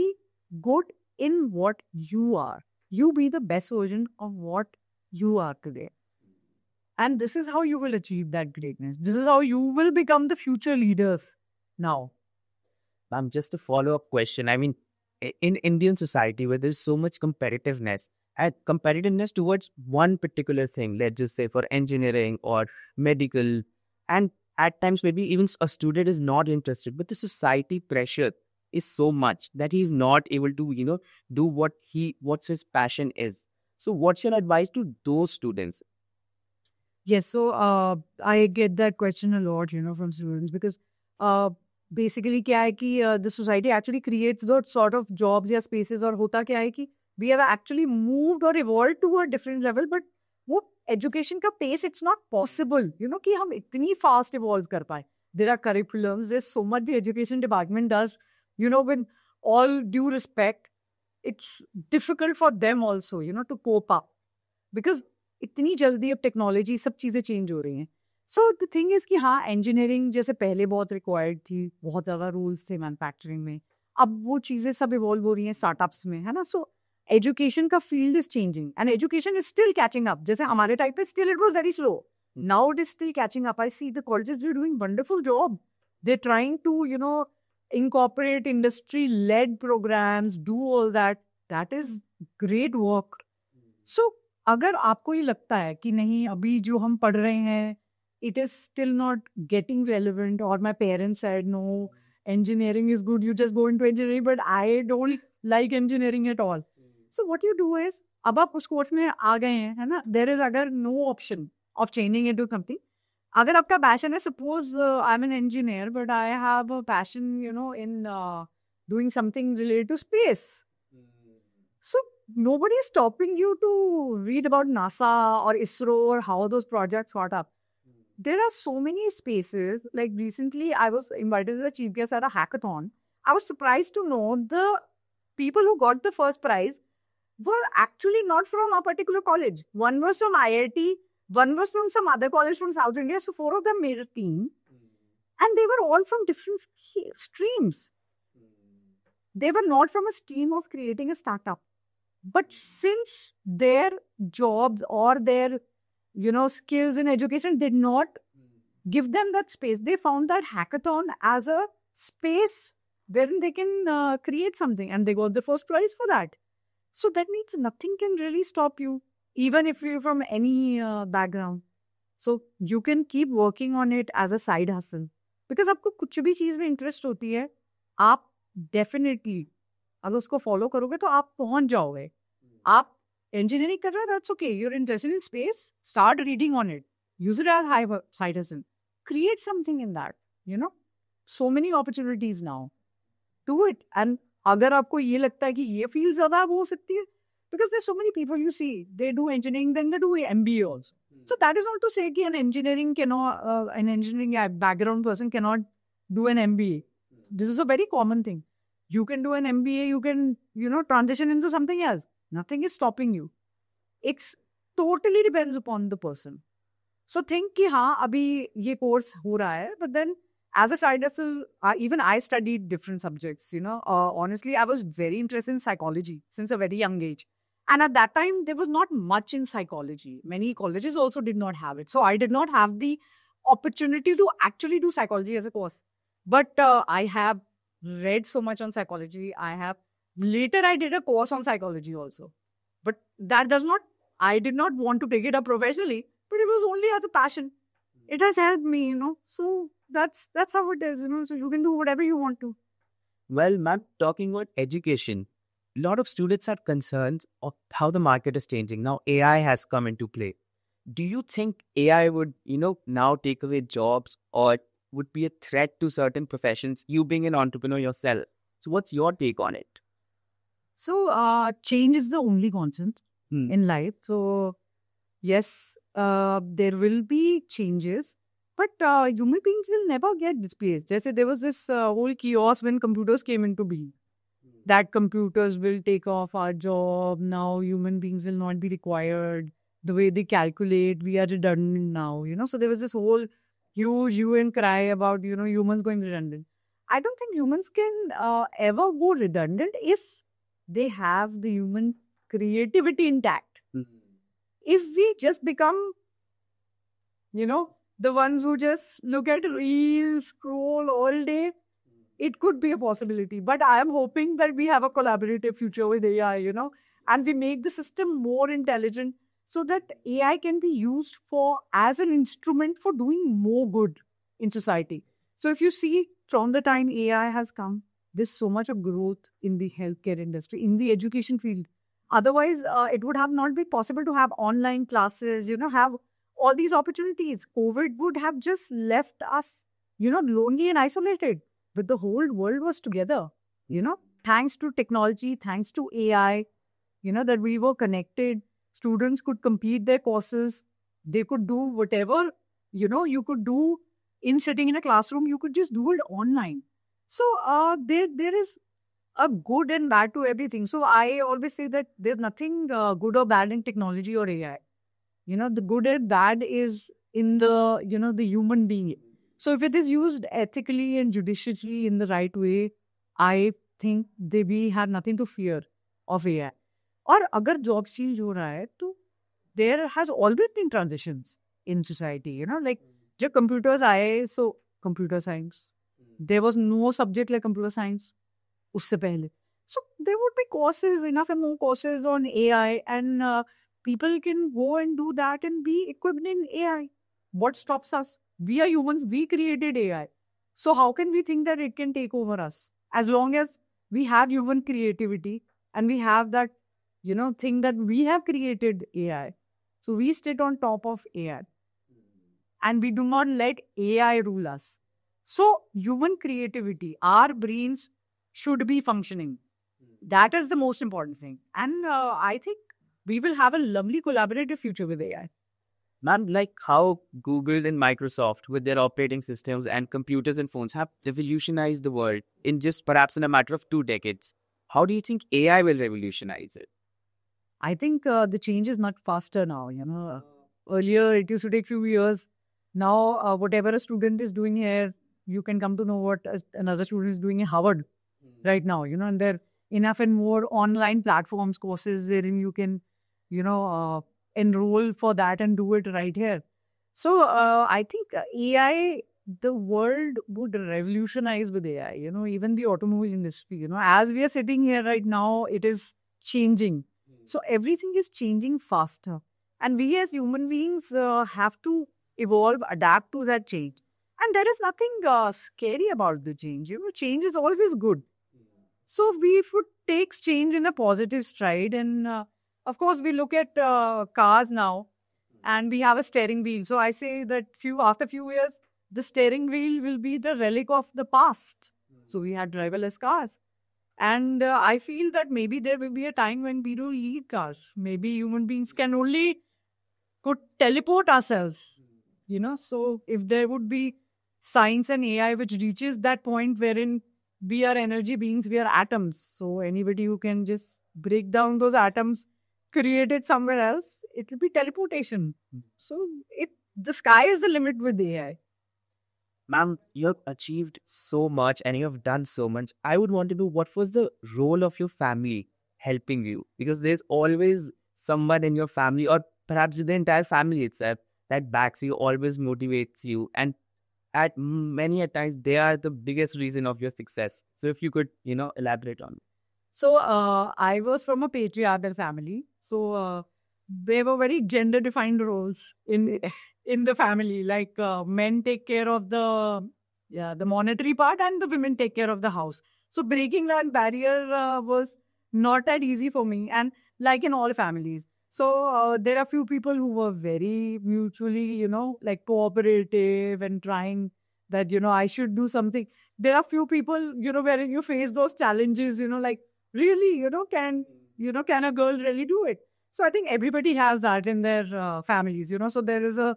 good in what you are. You be the best version of what you are today. And this is how you will achieve that greatness. This is how you will become the future leaders now. Just a follow-up question. I mean, in Indian society where there's so much competitiveness, and competitiveness towards one particular thing, let's just say for engineering or medical, and at times maybe even a student is not interested, but the society pressure is so much that he's not able to, you know, do what's his passion is. So what's your advice to those students? Yes, so I get that question a lot, you know, from students, because basically क्या है कि the society actually creates those sort of jobs या spaces, और होता क्या है कि we have actually moved or evolved to a different level, but वो education का pace, it's not possible, you know, कि हम इतनी fast evolve कर पाए. There are curriculums, there's so much the education department does, you know, with all due respect, it's difficult for them also, you know, to cope up, because इतनी जल्दी अब technology सब चीज़ें चेंज हो रही हैं. सो द थिंग इज़ कि हाँ, इंजीनियरिंग जैसे पहले बहुत रिक्वायर्ड थी, बहुत ज़्यादा रूल्स थे मैन्युफैक्चरिंग में, अब वो चीज़ें सब इवॉल्व हो रही हैं स्टार्टअप्स में, है ना. सो एजुकेशन का field is changing and education is still catching up. जैसे हमारे टाइम पे still it was very slow, now it is still catching up. I see the colleges are doing wonderful job. They are trying to, you know, incorporate industry-led programs, do all that. That is great work. So, अगर आपको ये लगता है कि नहीं, अभी जो हम पढ़ रहे हैं, it is still not getting relevant, or my parents said, no, engineering is good, you just go into engineering, but I don't like engineering at all. So, what you do is, अब आप उस course में आ गए हैं, है ना, there is अगर no option of changing into something. अगर आपका पैशन है, suppose I am an engineer but I have a passion, you know, in doing something related to space, so nobody is stopping you to read about NASA or ISRO or how those projects got up. There are so many spaces. Like recently, I was invited as a chief guest at a hackathon. I was surprised to know the people who got the first prize were actually not from a particular college. One was from IIT, one was from some other college from South India. So 4 of them made a team. And they were all from different streams. They were not from a stream of creating a startup. But since their jobs or their, you know, skills in education did not give them that space, they found that hackathon as a space wherein they can create something. And they got the first prize for that. So that means nothing can really stop you, even if you're from any background. So you can keep working on it as a side hustle. Because आपको कुछ भी चीज़ में interest होती है, आप definitely अगर उसको follow करोगे तो आप पहुंच जाओगे. आप इंजीनियरिंग कर रहे हो, that's okay. You're interested in space, start reading on it, use it as high side hustle, create something in that, you know. So many opportunities now, do it. And अगर आपको ये लगता है कि ये फील्ड ज़्यादा वो हो सकती है, because there's so many people you see, they do engineering, then they do MBA also. So that is not to say that an engineering background person cannot do an MBA. This is a very common thing. You can do an MBA, you can, you know, transition into something else. Nothing is stopping you. It's totally depends upon the person. So think कि हाँ, अभी ये course हो रहा है, but then as a side hustle, even I studied different subjects, you know. Honestly, I was very interested in psychology since a very young age. And at that time, there was not much in psychology. Many colleges also did not have it. So I did not have the opportunity to actually do psychology as a course. But I have read so much on psychology. I have Later, I did a course on psychology also. But that does not, I did not want to take it up professionally, but it was only as a passion. It has helped me, So that's how it is, So you can do whatever you want to. Well, ma'am, talking about education, a lot of students have concerns of how the market is changing. Now, AI has come into play. Do you think AI would, now take away jobs or would be a threat to certain professions, you being an entrepreneur yourself? So what's your take on it? So change is the only constant Hmm. in life. So yes, there will be changes, but human beings will never get displaced. Just say there was this whole chaos when computers came into being. That computers will take off our job. Now human beings will not be required. The way they calculate, we are redundant now, So there was this whole huge hue and cry about, humans going redundant. I don't think humans can ever go redundant if they have the human creativity intact. If we just become, the ones who just look at reels, scroll all day, it could be a possibility. But I am hoping that we have a collaborative future with AI, and we make the system more intelligent so that AI can be used for as an instrument for doing more good in society. So if you see from the time AI has come, there's so much of growth in the healthcare industry, in the education field. Otherwise, it would have not been possible to have online classes, have all these opportunities. COVID would have just left us, lonely and isolated, but the whole world was together, thanks to technology, thanks to AI, that we were connected. Students could complete their courses. They could do whatever, you could do in sitting in a classroom. You could just do it online. So there is a good and bad to everything. So I always say that there's nothing good or bad in technology or AI. The good and bad is in the, the human being. So if it is used ethically and judiciously in the right way, I think we have nothing to fear of AI. और अगर jobs change हो रहा है तो there has always been transitions in society, like जब computers आए, so computer science, there was no subject like computer science उससे पहले. So there would be courses, enough and more courses on AI, and people can go and do that and be equipped in AI. What stops us? We are humans. We created AI. So how can we think that it can take over us? As long as we have human creativity and we have that, thing that we have created AI. So we sit on top of AI and we do not let AI rule us. So human creativity, our brains should be functioning. That is the most important thing. And I think we will have a lovely collaborative future with AI. Ma'am, like how Google and Microsoft with their operating systems and computers and phones have revolutionized the world in just perhaps in a matter of 2 decades, how do you think AI will revolutionize it? I think the change is much faster now. Earlier it used to take few years. Now, whatever a student is doing here, you can come to know what another student is doing in Harvard right now. And there are enough and more online platforms, courses wherein you can, enroll for that and do it right here. So I think AI, the world would revolutionize with AI. Even the automobile industry. As we are sitting here right now, it is changing. So everything is changing faster. And we as human beings have to evolve, adapt to that change. And there is nothing scary about the change. Change is always good. So we should take change in a positive stride. And of course, we look at cars now and we have a steering wheel. So I say that after few years, the steering wheel will be the relic of the past. So we had driverless cars. And I feel that maybe there will be a time when we don't need cars. Maybe human beings could teleport ourselves. So if there would be science and AI which reaches that point wherein we are energy beings, we are atoms. So anybody who can just break down those atoms, create it somewhere else, it will be teleportation. So the sky is the limit with AI. Ma'am, you have achieved so much and you have done so much. I would want to know what was the role of your family helping you? Because there's always someone in your family or perhaps the entire family itself that backs you, always motivates you. And at many a times, they are the biggest reason of your success. So if you could, elaborate on it. So I was from a patriarchal family. So there were very gender-defined roles in the family. Like men take care of the monetary part, and the women take care of the house. So breaking that barrier was not that easy for me, and like in all families. So there are few people who were very mutually, like cooperative and trying that, I should do something. There are few people, wherein you face those challenges, like really, can a girl really do it? So I think everybody has that in their families, so there is a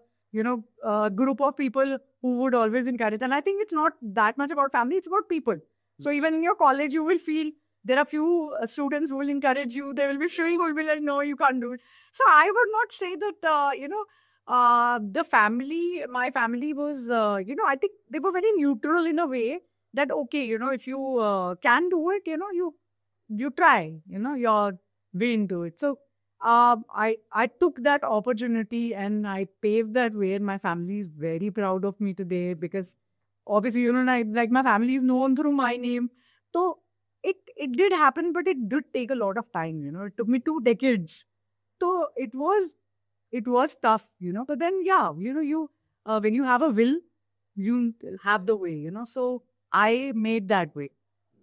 group of people who would always encourage. And I think it's not that much about family, it's about people. So even in your college, you will feel there are few students who will encourage you. There will be few who will be like, no, you can't do it. So I would not say that, my family was, I think they were very neutral in a way that, okay, if you can do it, you try, your way into it. So I took that opportunity and I paved that way. And my family is very proud of me today because obviously, like my family is known through my name. So it did happen, but it did take a lot of time. It took me 2 decades. So it was tough. But then yeah, you when you have a will, you have the way. So I made that way.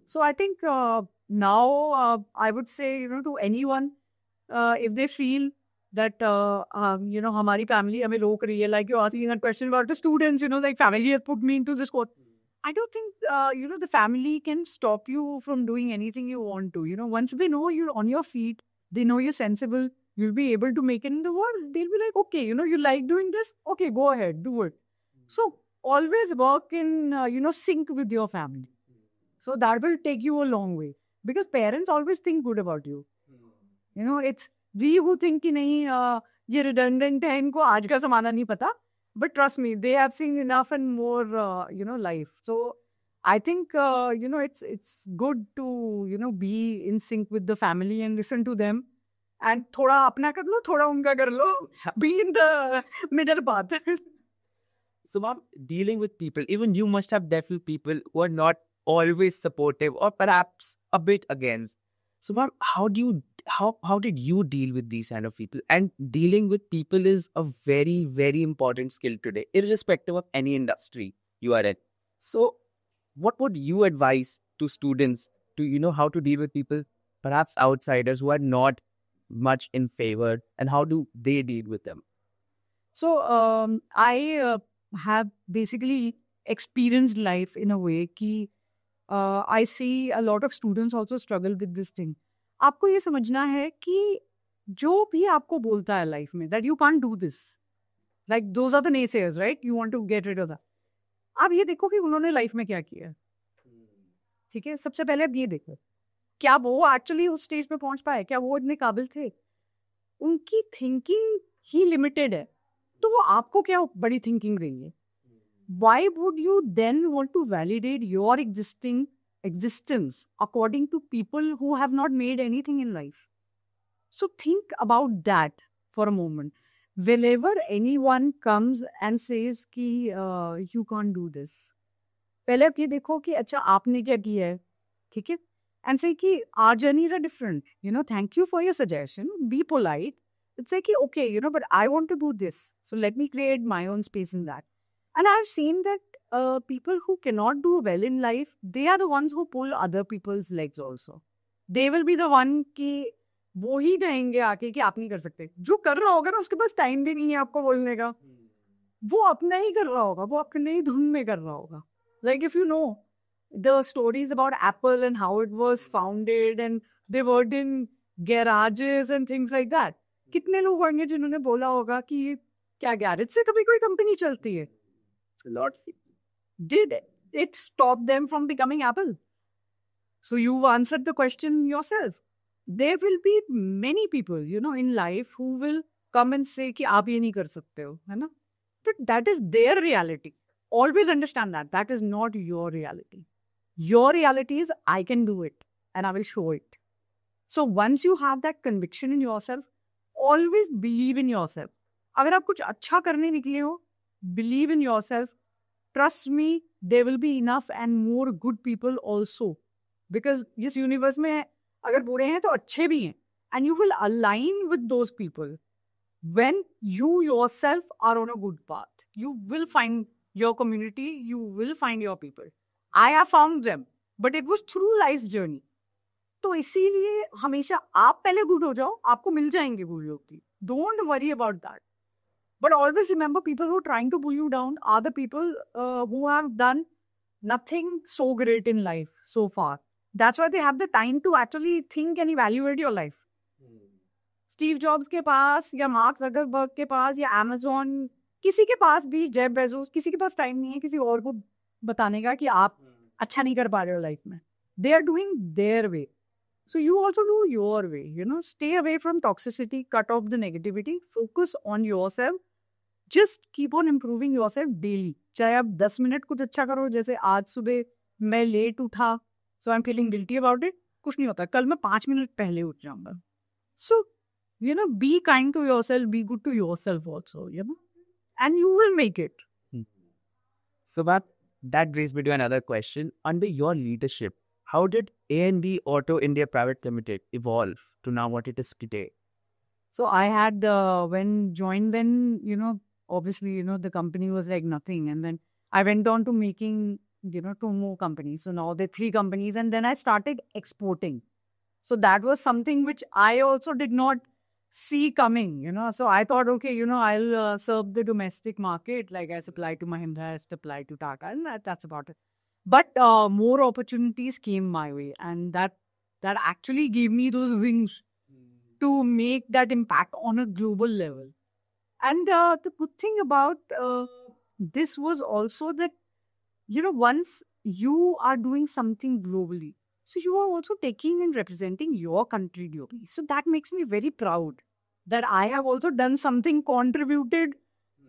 So I think now I would say, to anyone, if they feel that, हमारी family हमें रोक रही है, like you're asking that question about the students, like family has put me into this course. I don't think, the family can stop you from doing anything you want to. Once they know you're on your feet, they know you're sensible, you'll be able to make it in the world. They'll be like, okay, you like doing this? Okay, go ahead, do it. So always work in, sync with your family. So that will take you a long way because parents always think good about you. It's we who think कि नहीं ये redundant है, इनको आज का ज़माना नहीं पता. But trust me, they have seen enough and more, life. So I think, it's good to, be in sync with the family and listen to them. And थोड़ा अपना कर लो, थोड़ा उनका कर लो. Be in the middle path. So, ma'am, dealing with people, even you must have dealt with people who are not always supportive or perhaps a bit against. So, ma'am, how did you deal with these kind of people? And dealing with people is a very, very important skill today, irrespective of any industry you are in. So, what would you advise to students to how to deal with people, perhaps outsiders who are not much in favor, and how do they deal with them? So I have basically experienced life in a way कि I see a lot of students also struggle with this thing. आपको ये समझना है कि जो भी आपको बोलता है लाइफ में that you can't do this, like those are the naysayers, right? You want to get rid of that. आप ये देखो कि उन्होंने लाइफ में क्या किया, ठीक है? सबसे पहले आप ये देखो क्या वो एक्चुअली उस स्टेज पे पहुंच पाए, क्या वो इतने काबिल थे? उनकी थिंकिंग ही लिमिटेड है, तो वो आपको क्या बड़ी थिंकिंग रही है? Why would you then want to validate your existence according to people who have not made anything in life? So think about that for a moment. Whenever anyone comes and says कि you can't do this, पहले आप ये देखो कि अच्छा आपने क्या किया है, ठीक है? And say कि our journeys are different. Thank you for your suggestion. Be polite. It's like, okay, but I want to do this. So let me create my own space in that. And I've seen that people who cannot do well in life, they are the ones who pull other people's legs also. They will be the one कि वो ही कहेंगे आके कि आप नहीं कर सकते. जो कर रहा होगा ना उसके पास टाइम भी नहीं है आपको बोलने का. वो अपना ही कर रहा होगा, वो अपने ही धुन में कर रहा होगा. Like if you know the stories about Apple and how it was founded and they worked in garages and things like that. कितने लोग होंगे जिन्होंने बोला होगा कि क्या गैरेज से कभी कोई कंपनी चलती है? A lot. Did it stop them from becoming Apple? So you've answered the question yourself. There will be many people, in life who will come and say कि आप ये नहीं कर सकते हो, है ना? But that is their reality. Always understand that. That is not your reality. Your reality is I can do it and I will show it. So once you have that conviction in yourself, always believe in yourself. अगर आप कुछ अच्छा करने निकले हो, believe in yourself. Trust me, there will be enough and more good people also. Because this universe में अगर बुरे हैं तो अच्छे भी हैं, and you will align with those people. When you yourself are on a good path, you will find your community, you will find your people. I have found them, but it was through life's journey. तो इसीलिए हमेशा आप पहले good हो जाओ, आपको मिल जाएंगे good लोग भी. Don't worry about that. But always remember, people who are trying to pull you down are the people who have done nothing so great in life so far. That's why they have the time to actually think and evaluate your life. Steve jobs के पास या mark Zuckerberg के पास या Amazon, किसी के पास भी, Jeff Bezos, किसी के पास time नहीं है किसी और को बताने का कि आप अच्छा नहीं कर पा रहे हो लाइफ में. They are doing their way. So you also do your way, stay away from toxicity, cut off the negativity, focus on yourself, just keep on improving yourself daily. चाहे आप 10 मिनट कुछ अच्छा करो, जैसे आज सुबह मैं लेट उठा, so I'm feeling guilty about it, कुछ नहीं होता, कल मैं 5 मिनट पहले उठ जाऊंगा. So, be kind to yourself, be good to yourself also, and you will make it. So that brings me to another question. Under your leadership, how did A&B Auto India Private Limited evolve to now what it is today? So I had, joined then, obviously, the company was like nothing. And then I went on to making, 2 more companies. So now there are 3 companies. And then I started exporting. So that was something which I also did not see coming, So I thought, okay, I'll serve the domestic market. Like I supply to Mahindra, I supply to Tata, and that's about it. But more opportunities came my way, and that actually gave me those wings to make that impact on a global level. And the good thing about this was also that, once you are doing something globally, so you are also taking and representing your country globally. So that makes me very proud that I have also done something, contributed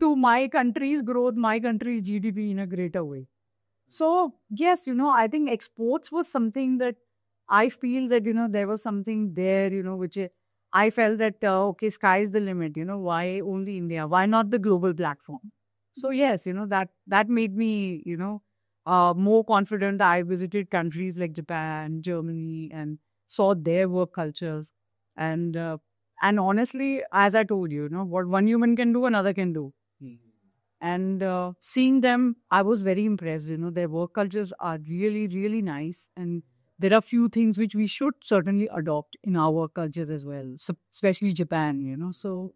to my country's growth, my country's GDP in a greater way. So, yes, I think exports was something that I feel that, there was something there, which I felt that, okay, sky is the limit, why only India? Why not the global platform? So, yes, that made me, more confident. I visited countries like Japan, Germany, and saw their work cultures. And honestly, as I told you, what one human can do, another can do. And seeing them, I was very impressed. Their work cultures are really, really nice. And there are few things which we should certainly adopt in our work cultures as well, especially Japan, So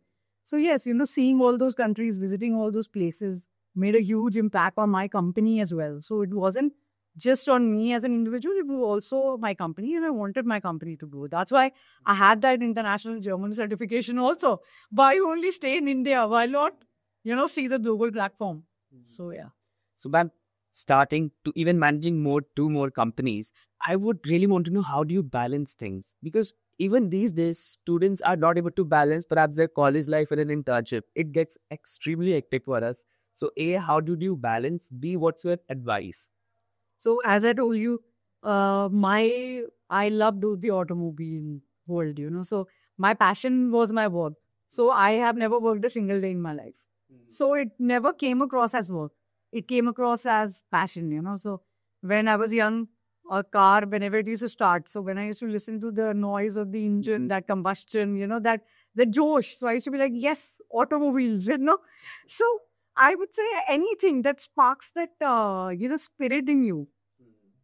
yes, seeing all those countries, visiting all those places made a huge impact on my company as well. So it wasn't just on me as an individual, it was also my company, and I wanted my company to grow. That's why I had that international German certification also. Why only stay in India? Why not, see the global platform? So, yeah. So, by starting to even managing 2 more companies, I would really want to know, how do you balance things? Because even these days, students are not able to balance perhaps their college life and an internship. It gets extremely hectic for us. So, A, how do you balance? B, what's your advice? So, as I told you, I love the automobile world, So, my passion was my work. So, I have never worked a single day in my life. So, it never came across as work. It came across as passion, So, when I was young, a car, whenever it used to start, so when I used to listen to the noise of the engine, that combustion, that josh. So, I used to be like, yes, automobiles, So, I would say anything that sparks that, spirit in you.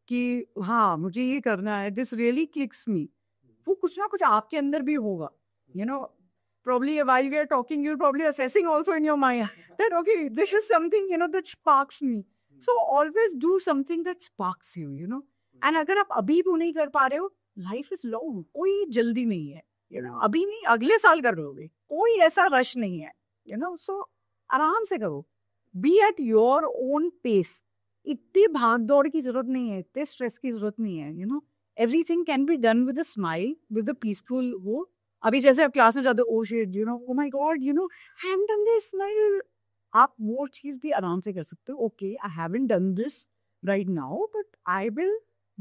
कि हाँ मुझे ये करना है, this really clicks me. वो कुछ ना कुछ आपके अंदर भी होगा. Probably while we are talking, you're probably assessing also in your mind that, okay, this is something, that sparks me. So always do something that sparks you, And अगर आप अभी वो नहीं कर पा रहे हो, life is long. कोई जल्दी नहीं है. अभी नहीं, अगले साल कर रहे कोई ऐसा रश नहीं है. So आराम से करो. Be at your own pace. इतनी भाग दौड़ की जरूरत नहीं है, इतने स्ट्रेस की जरूरत नहीं है, everything can be done with a smile, with a peaceful वो. अभी जैसे आप क्लास में जाते हो, oh shit, oh my god, I haven't done this, smile. आप वो चीज भी आराम से कर सकते हो. Okay, I haven't done this right now, but I will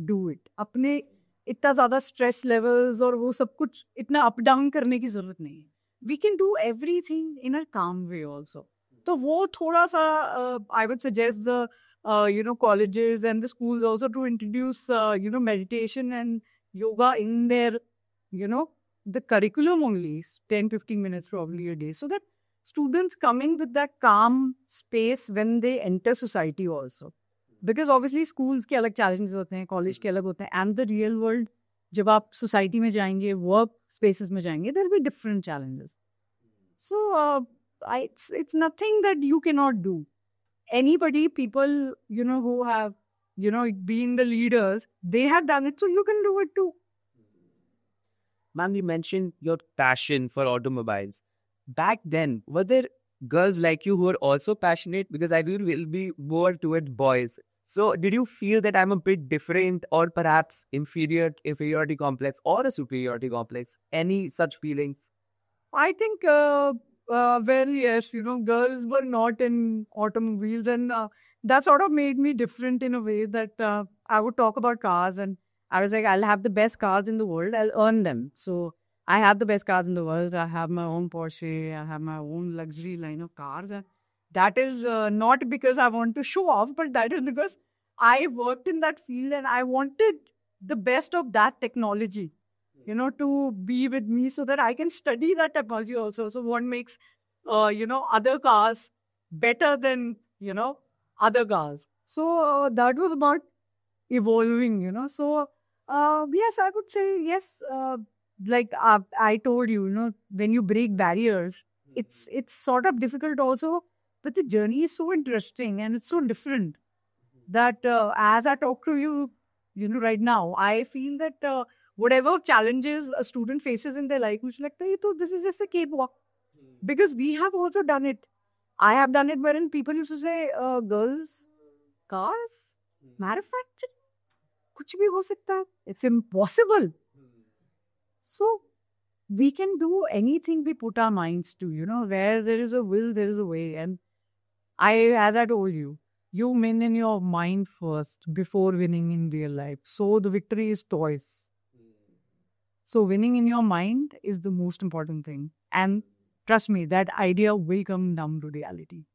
do it. अपने इतना ज्यादा स्ट्रेस लेवल्स और वो सब कुछ इतना अप डाउन करने की जरूरत नहीं है. We can do everything in a calm way also. तो वो थोड़ा सा I would suggest the colleges and the schools also to introduce meditation and yoga in their, the curriculum only, 10-15 minutes probably a day, so that students coming with that calm space when they enter society also. Because obviously schools के अलग challenges होते हैं, college के अलग होते हैं, and the real world, जब आप society में जाएंगे, work spaces में जाएंगे, there will be different challenges. So it's nothing that you cannot do. Anybody, people, who have, been the leaders, they have done it, so you can do it too. Ma'am, you mentioned your passion for automobiles. Back then, were there girls like you who were also passionate? Because I will be more towards boys. So did you feel that I'm a bit different or perhaps inferiority complex or a superiority complex? Any such feelings? I think, well, yes, girls were not in automobiles, and that sort of made me different in a way that I would talk about cars, and I was like, I'll have the best cars in the world, I'll earn them. So I have the best cars in the world. I have my own Porsche, I have my own luxury line of cars. And that is not because I want to show off, but that is because I worked in that field and I wanted the best of that technology, to be with me so that I can study that technology also. So what makes, other cars better than, other cars. So that was about evolving. So yes, I would say yes. Like I told you, when you break barriers, it's sort of difficult also, but the journey is so interesting and it's so different that as I talk to you, right now, I feel that whatever challenges a student faces in their life, which like, this is just a cakewalk. Because we have also done it. I have done it wherein people used to say, girls, cars, manufacturing, kuch bhi ho sakta hai. It's impossible. So we can do anything we put our minds to, where there is a will, there is a way. And as I told you, you win in your mind first before winning in real life. So the victory is choice. So winning in your mind is the most important thing. And trust me, that idea will come down to reality.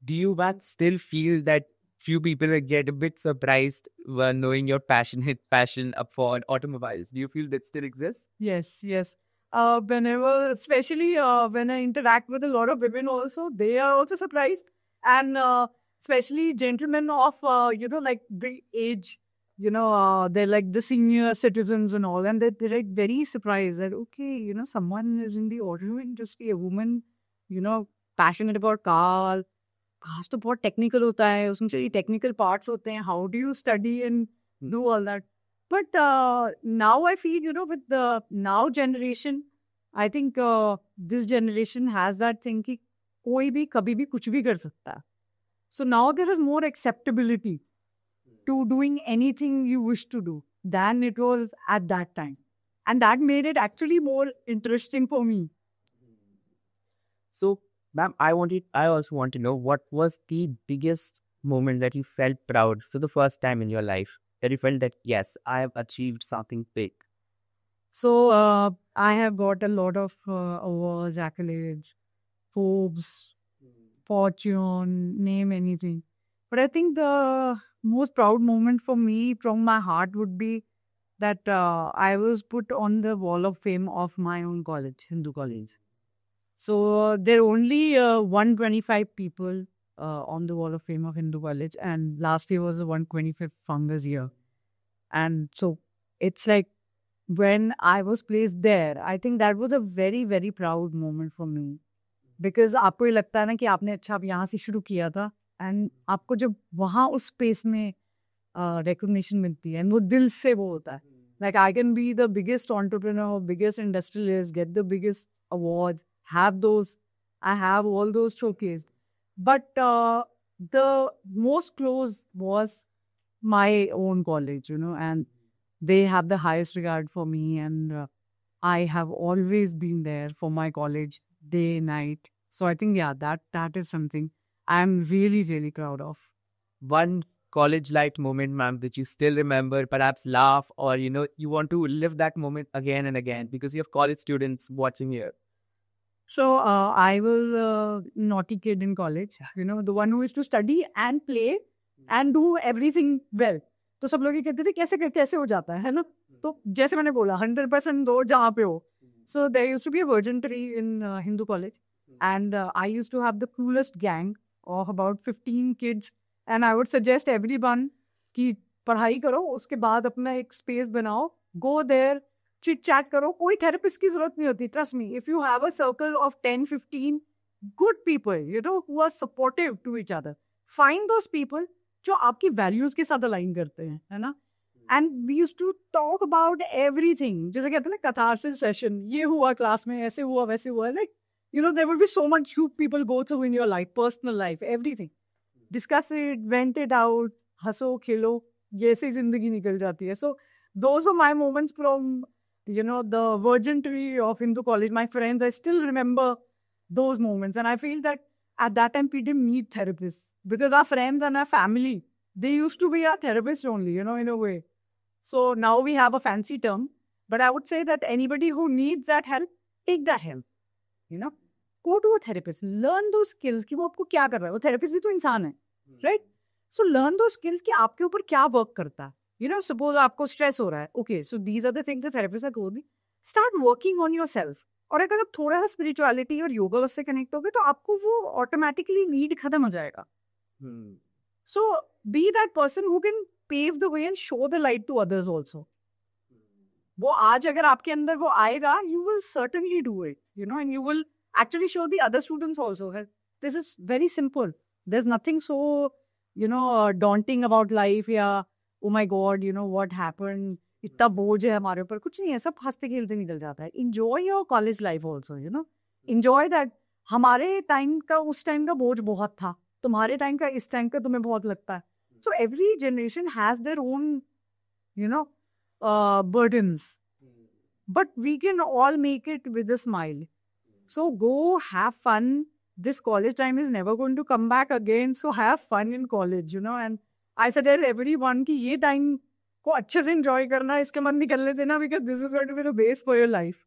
Do you still feel that few people will get a bit surprised when knowing your passion for automobiles? Do you feel that still exists? Yes. Whenever, especially when I interact with a lot of women also, they are also surprised. And especially gentlemen of, like the age, they're like the senior citizens and all. And they're like very surprised that, okay, someone is in the auto industry, a woman, passionate about cars. Cars तो बहुत technical होता है, उसमें चाहिए technical parts होते हैं. How do you study and do all that? But now I feel, with the now generation, I think this generation has that thing कि कोई भी कभी भी कुछ भी कर सकता है. So now there is more acceptability to doing anything you wish to do than it was at that time. And that made it actually more interesting for me. So, ma'am, I also want to know, what was the biggest moment that you felt proud for the first time in your life? That you felt that, yes, I have achieved something big. So, I have got a lot of awards, accolades, Forbes, Fortune, name anything. But I think the most proud moment for me from my heart would be that I was put on the wall of fame of my own college, Hindu College. So there are only 125 people on the wall of fame of Hindu College, and last year was the 125th founders year. And so it's like when I was placed there, I think that was a very, very proud moment for me. Because आपको ये लगता है ना कि आपने अच्छा अब यहाँ से शुरू किया था, and आपको जब वहाँ उस space में recognition मिलती है, and वो दिल से वो होता है. Like I can be the biggest entrepreneur, biggest industrialist, get the biggest awards, I have all those showcased. But the most close was my own college, and they have the highest regard for me, and I have always been there for my college, day, night. So I think, yeah, that is something I'm really, really proud of. One college-like moment, ma'am, that you still remember, perhaps laugh, or, you want to live that moment again and again because you have college students watching here. So I was a naughty kid in college, the one who used to study and play and do everything well. तो सब लोग ये कहते थे कैसे हो जाता है ना? तो जैसे मैंने बोला 100% दो जहाँ पे हो. So there used to be a virgin tree in Hindu college, and I used to have the coolest gang of about 15 kids, and I would suggest everyone कि पढ़ाई करो, उसके बाद अपना एक स्पेस बनाओ, go there, chit chat करो, कोई थेरेपिस्ट की जरूरत नहीं होती. Trust me, if you have a circle of 10-15 good people, you know, who are supportive to each other, find those people जो आपकी वैल्यूज के साथ अलाइन करते हैं, है ना. And we use to talk about everything, जैसे कहते हैं ना कैथारसिस सेशन, ये हुआ क्लास में, ऐसे हुआ वैसे हुआ, like you know there will be so much you people go through in your life, personal life, everything. Discuss it, vent it out, हंसो खेलो, ये ऐसे ही जिंदगी निकल जाती है. So those were my moments from you know the virgin tree of Hindu college. My friends, I still remember those moments, and I feel that at that time we didn't need therapists because our friends and our family, they used to be our therapists only, you know, in a way. So now we have a fancy term, but I would say that anybody who needs that help, take that help, you know. Go to a therapist, learn those skills कि वो आपको क्या कर रहा है. वो therapist भी तो इंसान है, right? So learn those skills कि आपके ऊपर क्या work करता है. You know, suppose आपको stress हो रहा है, okay, so these are the things the therapists are going to start working on yourself. और अगर आप थोड़ा सा spirituality और yoga से connect होगे तो आपको वो automatically need खत्म हो जाएगा. So be that person who can pave the way and show the light to others also. वो आज अगर आपके अंदर वो आएगा, you will certainly do it, you know, and you will actually show the other students also that this is very simple. There's nothing so, you know, daunting about life या oh my God, you know what happened, इतना बोझ है हमारे ऊपर. कुछ नहीं है, सब हंसते खेलते निकल जाता है. Enjoy your college life also, you know. Enjoy that. हमारे टाइम का, उस टाइम का बोझ बहुत था, तुम्हारे टाइम का इस टाइम का तुम्हें बहुत लगता है. So every generation has their own, you know, burdens. But we can all make it with a smile. So go have fun. This college time is never going to come back again. So have fun in college, you know. And I suggest everyone कि ये time को अच्छे से enjoy करना, इसके मन निकलने देना, because this is going to be the base for your life.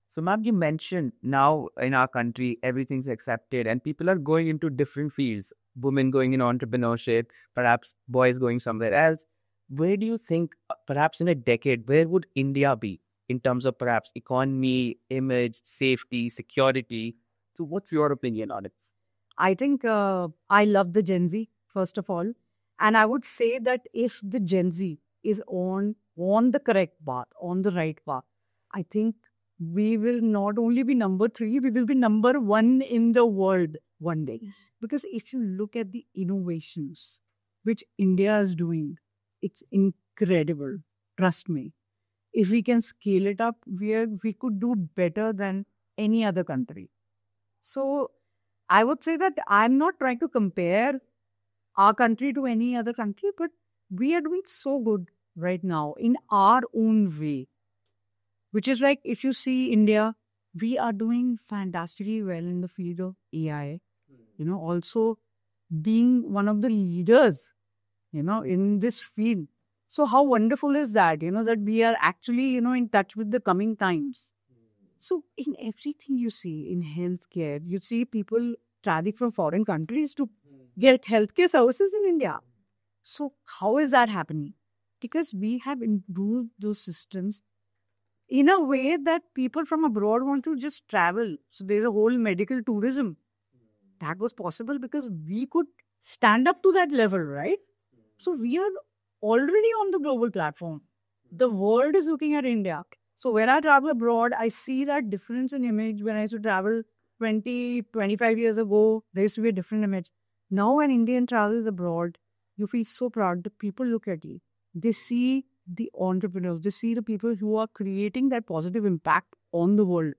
So, ma'am, you mentioned now in our country, everything's accepted and people are going into different fields. Women going in entrepreneurship, perhaps boys going somewhere else. Where do you think, perhaps in a decade, where would India be in terms of perhaps economy, image, safety, security? So what's your opinion on it? I think I love the Gen Z, first of all. And I would say that if the Gen Z is on the correct path, on the right path, I think we will not only be number 3, we will be number 1 in the world one day. Because if you look at the innovations which India is doing, it's incredible. Trust me. If we can scale it up, we could do better than any other country. So I would say that I'm not trying to compare our country to any other country, but we are doing so good right now in our own way. Which is like, if you see India, we are doing fantastically well in the field of AI. You know, also being one of the leaders, you know, in this field. So how wonderful is that, you know, that we are actually, you know, in touch with the coming times. So in everything you see, in healthcare, you see people traveling from foreign countries to get healthcare services in India. So how is that happening? Because we have improved those systems in a way that people from abroad want to just travel. So there's a whole medical tourism. That was possible because we could stand up to that level, right? So we are already on the global platform. The world is looking at India. So when I travel abroad, I see that difference in image. When I used to travel 20, 25 years ago, there used to be a different image. Now when Indian travels abroad, you feel so proud. The people look at you. They see the entrepreneurs. They see the people who are creating that positive impact on the world.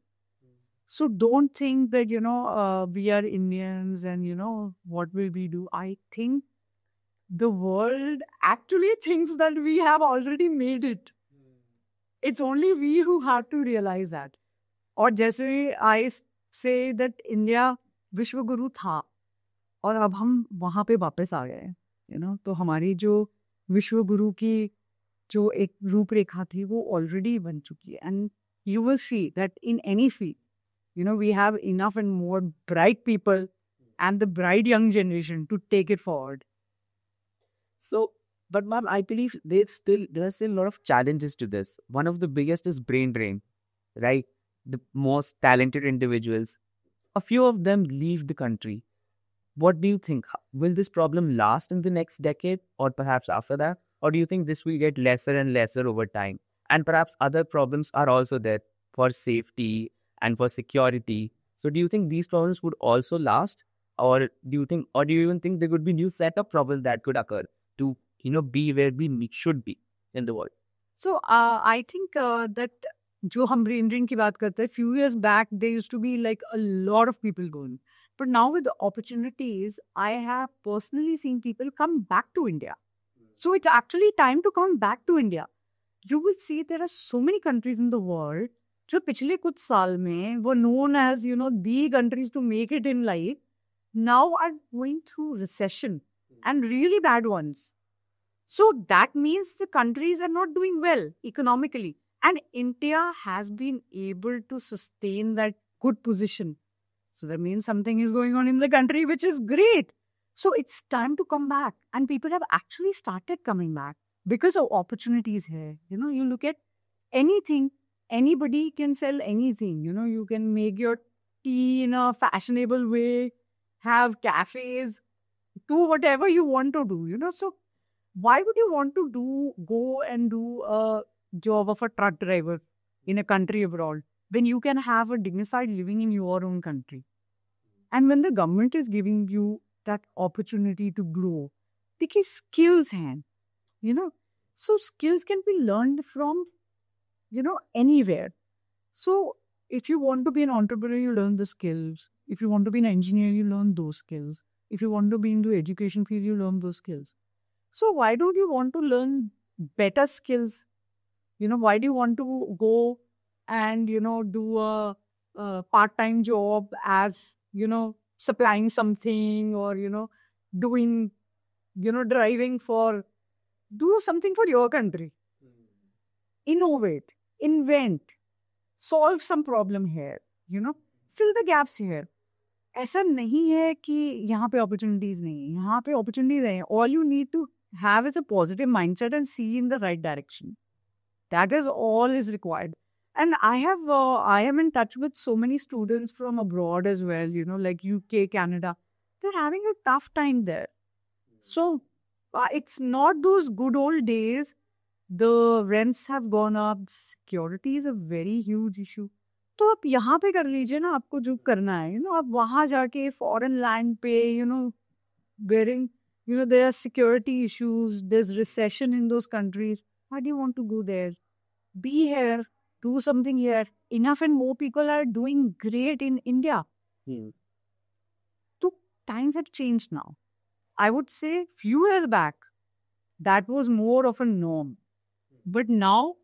So don't think that, you know, we are Indians and, you know, what will we do? I think the world actually thinks that we have already made it. It's only we who have to realize that. और जैसे I say that India विश्व गुरु था और अब हम वहाँ पे वापस आ गए हैं, you know, तो हमारी जो विश्व गुरु की जो एक रूपरेखा थी वो already बन चुकी है. And you will see that in any field, you know, we have enough and more bright people and the bright young generation to take it forward. So But ma'am, I believe there are still a lot of challenges to this. One of the biggest is brain drain, right? The most talented individuals, a few of them leave the country. What do you think? Will this problem last in the next decade or perhaps after that? Or do you think this will get lesser and lesser over time? And perhaps other problems are also there for safety and for security. So do you think these problems would also last? Or do you even think there could be new set of problems that could occur to, be where we should be in the world? So I think that जो हम brain drain की बात करते हैं, few years back there used to be like a lot of people going. But now with the opportunities, I have personally seen people come back to India. So it's actually time to come back to India. You will see there are so many countries in the world जो पिछले कुछ साल में were known as, the countries to make it in life, now are going through recession and really bad ones. So that means the countries are not doing well economically. And India has been able to sustain that good position. So that means something is going on in the country, which is great. So it's time to come back. And people have actually started coming back because of opportunities here. You look at anything, anybody can sell anything. You can make your tea in a fashionable way, have cafes, do whatever you want to do, So why would you want to go and do a job of a truck driver in a country abroad when you can have a dignified living in your own country? And when the government is giving you that opportunity to grow, because skills हैं, so skills can be learned from, anywhere. So if you want to be an entrepreneur, you learn the skills. If you want to be an engineer, you learn those skills. If you want to be into education field, you learn those skills. So why don't you want to learn better skills? Why do you want to go and, do a part-time job as, supplying something or, doing, driving do something for your country. Innovate, invent, solve some problem here, fill the gaps here. ऐसा नहीं है कि यहाँ पे opportunities नहीं है. यहाँ पे opportunities हैं. All you need to have is a positive mindset and see in the right direction. That is all is required. And I am in touch with so many students from abroad as well, like UK, Canada. They're having a tough time there. So it's not those good old days. The rents have gone up. Security is a very huge issue. तो आप यहाँ पे कर लीजिए ना, आपको जो करना है, आप वहाँ जाके foreign land पे, bearing, there are security issues, there's recession in those countries. Why do you want to go there? Be here, do something here. Enough and more people are doing great in India. So times have changed now. I would say few years back, that was more of a norm. But now,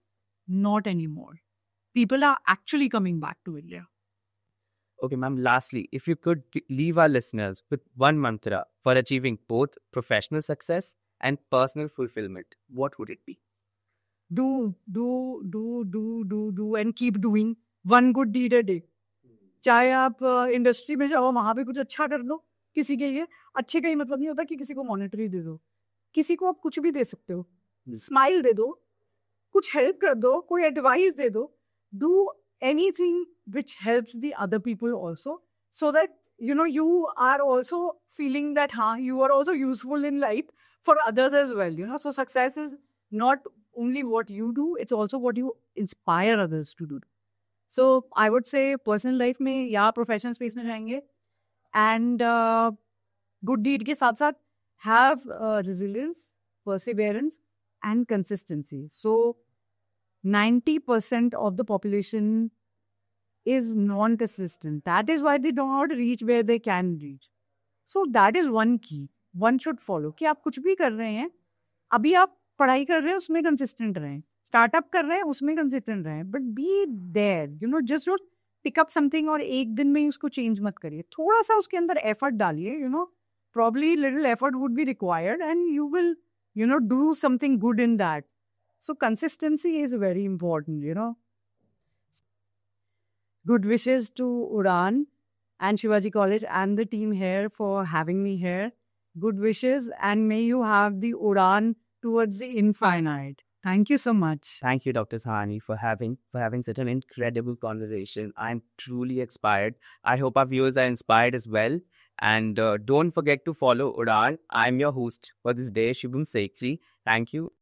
not anymore. People are actually coming back to India. Okay, ma'am, lastly, if you could leave our listeners with one mantra for achieving both professional success and personal fulfillment, what would it be? Do, and keep doing one good deed a day. चाहे आप industry में जाओ, वहाँ पे कुछ अच्छा कर लो किसी के लिए. अच्छे का ही मतलब नहीं होता कि किसी को मॉनेटरी दे दो. किसी को आप कुछ भी दे सकते हो. स्माइल दे दो, कुछ हेल्प कर दो, कोई एडवाइस दे दो. Do anything which helps the other people also, so that you are also feeling that you are also useful in life for others as well. So success is not only what you do, it's also what you inspire others to do. So I would say personal life में या professional space में जाएंगे, and good deed के साथ साथ have resilience, perseverance and consistency. So 90% of the population is non-consistent. That is why they do not reach where they can reach. So that is one key. One should follow. कि आप कुछ भी कर रहे हैं, अभी आप पढ़ाई कर रहे हैं, उसमें consistent रहें. Startup कर रहे हैं, उसमें consistent रहें. But be there. Just don't pick up something और एक दिन में ही उसको change मत करिए. थोड़ा सा उसके अंदर effort डालिए. Probably little effort would be required, and you will, do something good in that. So consistency is very important, Good wishes to Udaan and Shivaji College and the team here for having me here. Good wishes, and may you have the Udaan towards the infinite. Thank you so much. Thank you, Dr. Sahani, for having such an incredible conversation. I'm truly inspired. I hope our viewers are inspired as well. And don't forget to follow Udan. I'm your host for this day, Shubham Sekri. Thank you